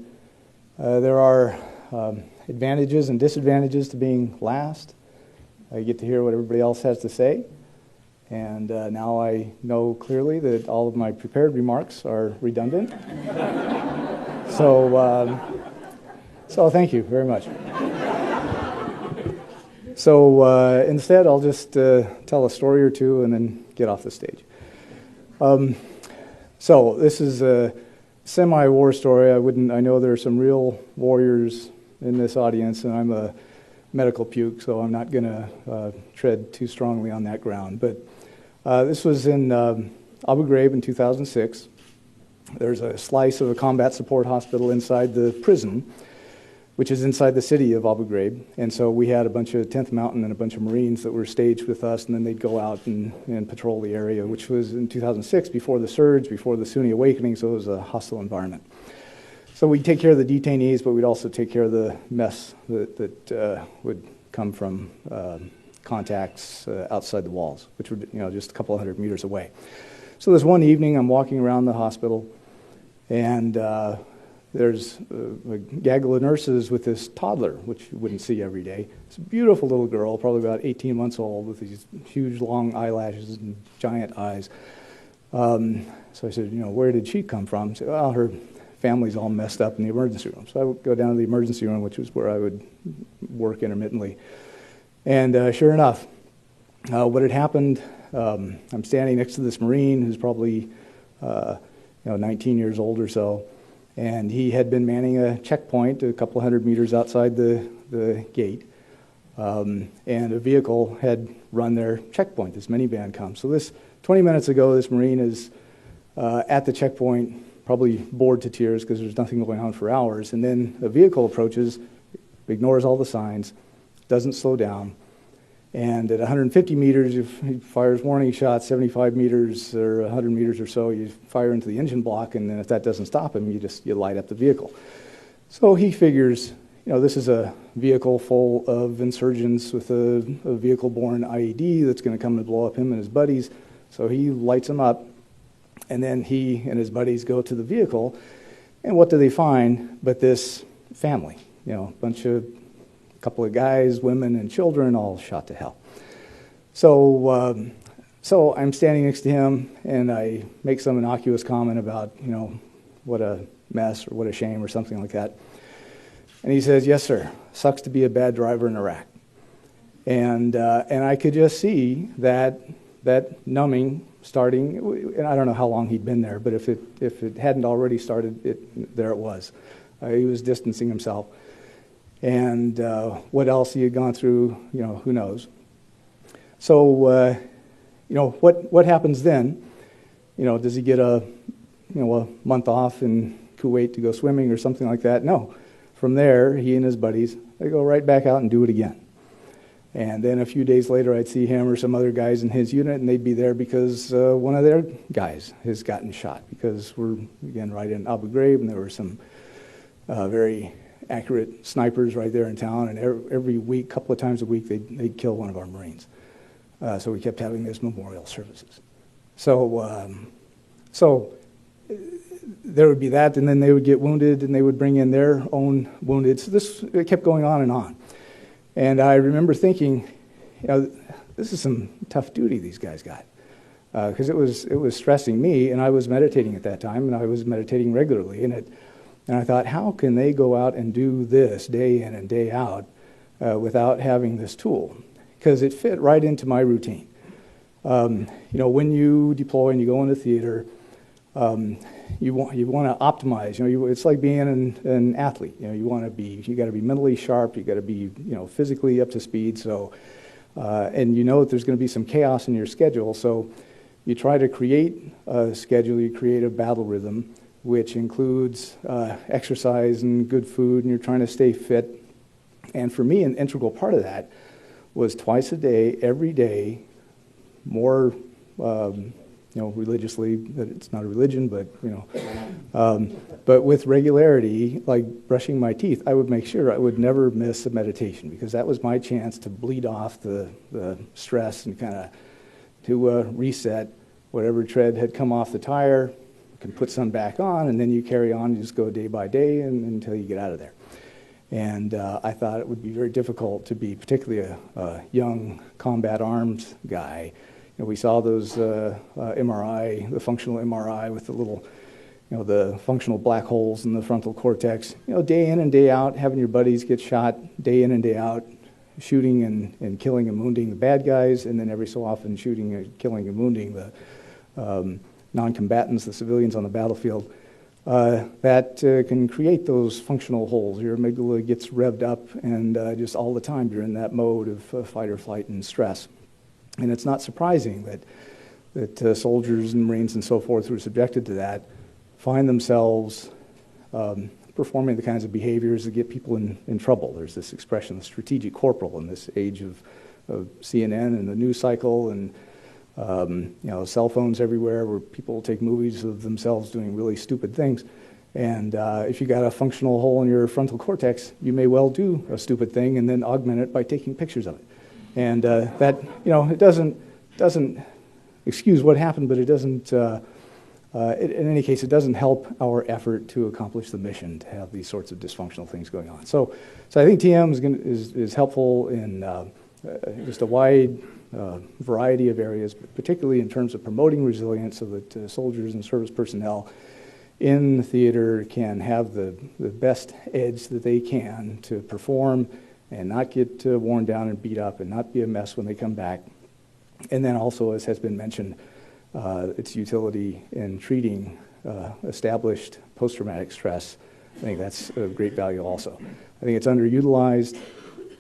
There are advantages and disadvantages to being last. I get to hear what everybody else has to say. And now I know clearly that all of my prepared remarks are redundant. So thank you very much. So instead, I'll just tell a story or two and then get off the stage. So this is a semi-war story. I know there are some real warriors in this audience, and I'm a medical puke, so I'm not going to tread too strongly on that ground. But this was in Abu Ghraib in 2006. There's a slice of a combat support hospital inside the prison, which is inside the city of Abu Ghraib. And so we had a bunch of 10th Mountain and a bunch of Marines that were staged with us, and then they'd go out and patrol the area, which was in 2006, before the surge, before the Sunni awakening, so it was a hostile environment. So we'd take care of the detainees, but we'd also take care of the mess that would come from contacts outside the walls, which were just a couple 100 meters away. So this one evening, I'm walking around the hospital, and there's a gaggle of nurses with this toddler, which you wouldn't see every day. It's a beautiful little girl, probably about 18 months old, with these huge long eyelashes and giant eyes. So I said, where did she come from? She said, well, her family's all messed up in the emergency room. So I would go down to the emergency room, which was where I would work intermittently. And sure enough, what had happened, I'm standing next to this Marine who's probably 19 years old or so, and he had been manning a checkpoint a couple hundred meters outside the gate, and a vehicle had run their checkpoint. This minivan comes. So 20 minutes ago, this Marine is at the checkpoint, probably bored to tears because there's nothing going on for hours, and then a vehicle approaches, ignores all the signs, doesn't slow down, and at 150 meters, he fires warning shots, 75 meters or 100 meters or so, you fire into the engine block, and then if that doesn't stop him, you light up the vehicle. So he figures, this is a vehicle full of insurgents with a vehicle-borne IED that's going to come and blow up him and his buddies. So he lights them up, and then he and his buddies go to the vehicle, and what do they find but this family? A couple of guys, women, and children all shot to hell. So I'm standing next to him, and I make some innocuous comment about, what a mess or what a shame or something like that. And he says, yes, sir, sucks to be a bad driver in Iraq. And I could just see that numbing starting, and I don't know how long he'd been there, but if it hadn't already started, there it was. He was distancing himself. And what else he had gone through, who knows. So, what happens then? Does he get a month off in Kuwait to go swimming or something like that? No. From there, he and his buddies, they go right back out and do it again. And then a few days later, I'd see him or some other guys in his unit, and they'd be there because one of their guys has gotten shot, because we're, again, right in Abu Ghraib, and there were some very accurate snipers right there in town, and every week, couple of times a week, they'd kill one of our Marines. So we kept having these memorial services. So there would be that, and then they would get wounded, and they would bring in their own wounded. So it kept going on and on. And I remember thinking, this is some tough duty these guys got, because it was stressing me, and I was meditating at that time, and I was meditating regularly, and I thought, how can they go out and do this day in and day out without having this tool? Because it fit right into my routine. When you deploy and you go into theater, you want to optimize. It's like being an athlete. You got to be mentally sharp. You got to be physically up to speed. So, and that there's going to be some chaos in your schedule. So, you try to create a schedule. You create a battle rhythm, which includes exercise and good food, and you're trying to stay fit. And for me, an integral part of that was twice a day, every day, more, religiously. It's not a religion, but but with regularity, like brushing my teeth, I would make sure I would never miss a meditation, because that was my chance to bleed off the stress and kind of to reset whatever tread had come off the tire. Can put some back on, and then you carry on. You just go day by day until you get out of there. And I thought it would be very difficult to be, particularly a young combat arms guy. We saw those MRI, the functional MRI with the little, the functional black holes in the frontal cortex. Day in and day out, having your buddies get shot day in and day out, shooting and killing and wounding the bad guys, and then every so often shooting and killing and wounding the non-combatants, the civilians on the battlefield, that can create those functional holes. Your amygdala gets revved up, and just all the time you're in that mode of fight or flight and stress. And it's not surprising that soldiers and Marines and so forth who are subjected to that find themselves performing the kinds of behaviors that get people in trouble. There's this expression, the strategic corporal, in this age of CNN and the news cycle, and cell phones everywhere where people take movies of themselves doing really stupid things. And if you got a functional hole in your frontal cortex, you may well do a stupid thing and then augment it by taking pictures of it. And that, it doesn't excuse what happened, but it doesn't in any case, it doesn't help our effort to accomplish the mission to have these sorts of dysfunctional things going on. So I think TM is helpful in just a wide variety of areas, but particularly in terms of promoting resilience so that soldiers and service personnel in the theater can have the best edge that they can to perform and not get worn down and beat up and not be a mess when they come back. And then also, as has been mentioned, its utility in treating established post-traumatic stress. I think that's of great value also. I think it's underutilized.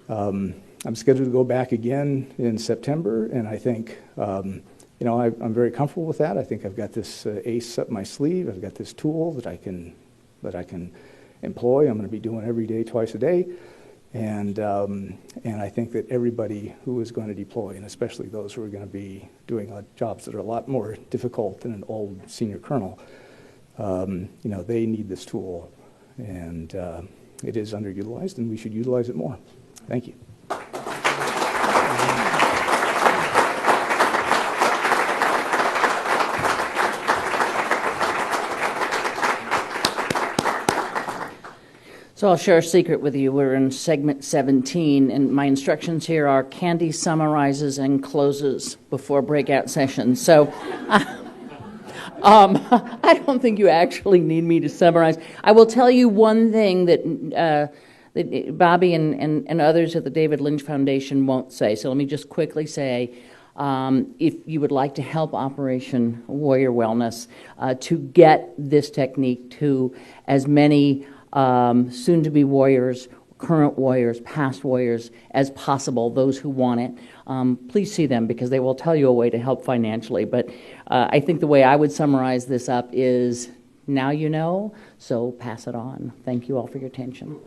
I'm scheduled to go back again in September, and I think I'm very comfortable with that. I think I've got this ace up my sleeve. I've got this tool that I can employ. I'm going to be doing every day, twice a day, and I think that everybody who is going to deploy, and especially those who are going to be doing jobs that are a lot more difficult than an old senior colonel, they need this tool, and it is underutilized, and we should utilize it more. Thank you. So I'll share a secret with you. We're in segment 17, and my instructions here are Candy summarizes and closes before breakout sessions. So I don't think you actually need me to summarize. I will tell you one thing that Bobby and others at the David Lynch Foundation won't say. So let me just quickly say, if you would like to help Operation Warrior Wellness to get this technique to as many soon-to-be warriors, current warriors, past warriors as possible, those who want it, please see them because they will tell you a way to help financially. But I think the way I would summarize this up is, now you know, so pass it on. Thank you all for your attention.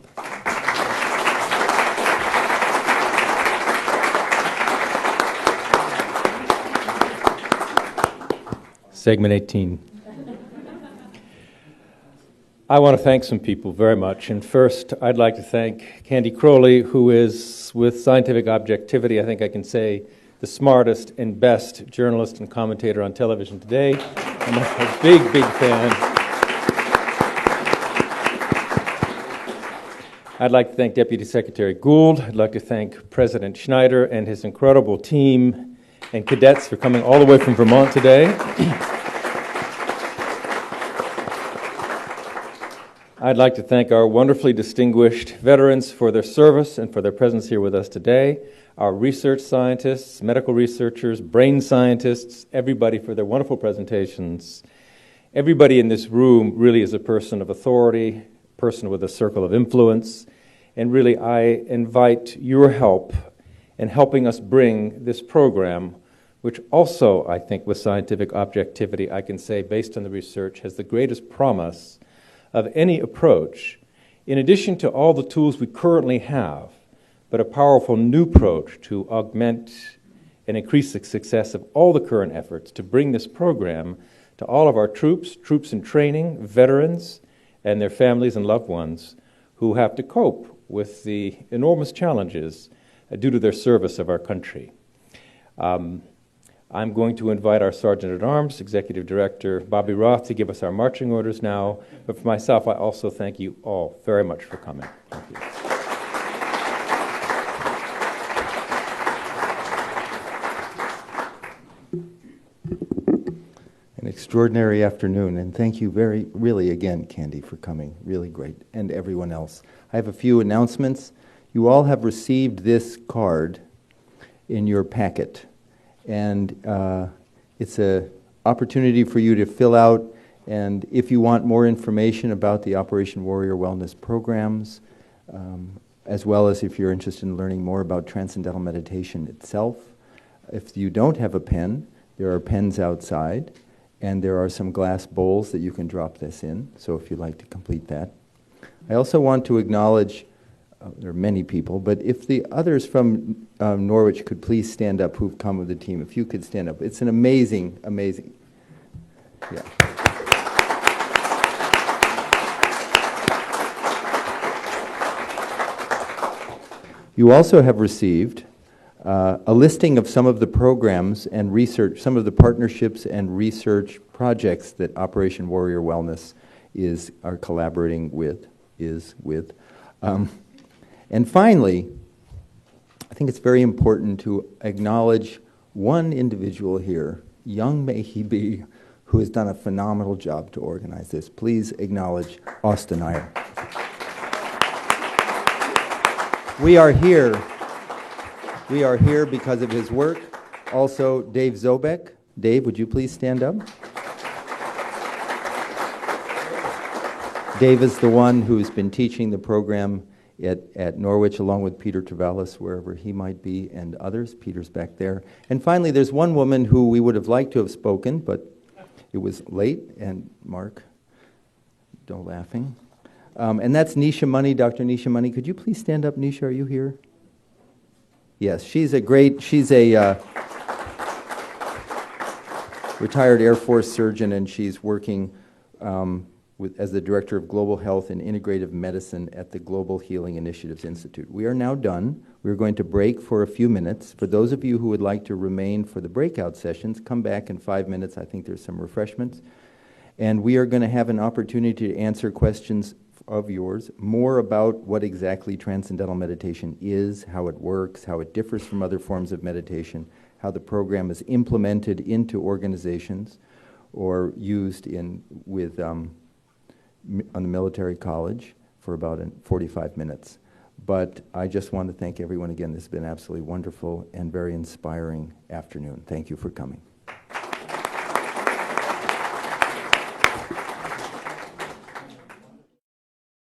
Segment 18. I want to thank some people very much. And first, I'd like to thank Candy Crowley, who is, with scientific objectivity, I think I can say, the smartest and best journalist and commentator on television today. I'm a big, big fan. I'd like to thank Deputy Secretary Gould. I'd like to thank President Schneider and his incredible team and cadets for coming all the way from Vermont today. I'd like to thank our wonderfully distinguished veterans for their service and for their presence here with us today, our research scientists, medical researchers, brain scientists, everybody for their wonderful presentations. Everybody in this room really is a person of authority, a person with a circle of influence, and really I invite your help in helping us bring this program, which also, I think, with scientific objectivity, I can say, based on the research, has the greatest promise of any approach, in addition to all the tools we currently have, but a powerful new approach to augment and increase the success of all the current efforts to bring this program to all of our troops in training, veterans, and their families and loved ones who have to cope with the enormous challenges due to their service of our country. I'm going to invite our Sergeant-at-Arms, Executive Director Bobby Roth, to give us our marching orders now. But for myself, I also thank you all very much for coming. Thank you. An extraordinary afternoon, and thank you really again, Candy, for coming. Really great, and everyone else. I have a few announcements. You all have received this card in your packet. And it's an opportunity for you to fill out, and if you want more information about the Operation Warrior Wellness programs, as well as if you're interested in learning more about Transcendental Meditation itself. If you don't have a pen, there are pens outside, and there are some glass bowls that you can drop this in, so if you'd like to complete that. I also want to acknowledge there are many people, but if the others from Norwich could please stand up who've come with the team. If you could stand up. It's an amazing, yeah. You also have received a listing of some of the programs and research, some of the partnerships and research projects that Operation Warrior Wellness are collaborating with. And finally, I think it's very important to acknowledge one individual here, young may he be, who has done a phenomenal job to organize this. Please acknowledge Austin Iyer. We are here because of his work. Also, Dave Zobek. Dave, would you please stand up? Dave is the one who's been teaching the program at Norwich, along with Peter Travalis, wherever he might be, and others. Peter's back there. And finally, there's one woman who we would have liked to have spoken, but it was late, and Mark, don't laughing. And that's Nisha Money, Dr. Nisha Money. Could you please stand up, Nisha? Are you here? Yes, she's a retired Air Force surgeon, and she's working as the Director of Global Health and Integrative Medicine at the Global Healing Initiatives Institute. We are now done. We're going to break for a few minutes. For those of you who would like to remain for the breakout sessions, come back in 5 minutes. I think there's some refreshments. And we are going to have an opportunity to answer questions of yours, more about what exactly Transcendental Meditation is, how it works, how it differs from other forms of meditation, how the program is implemented into organizations or used on the military college for about 45 minutes. But I just want to thank everyone again. This has been absolutely wonderful and very inspiring afternoon. Thank you for coming.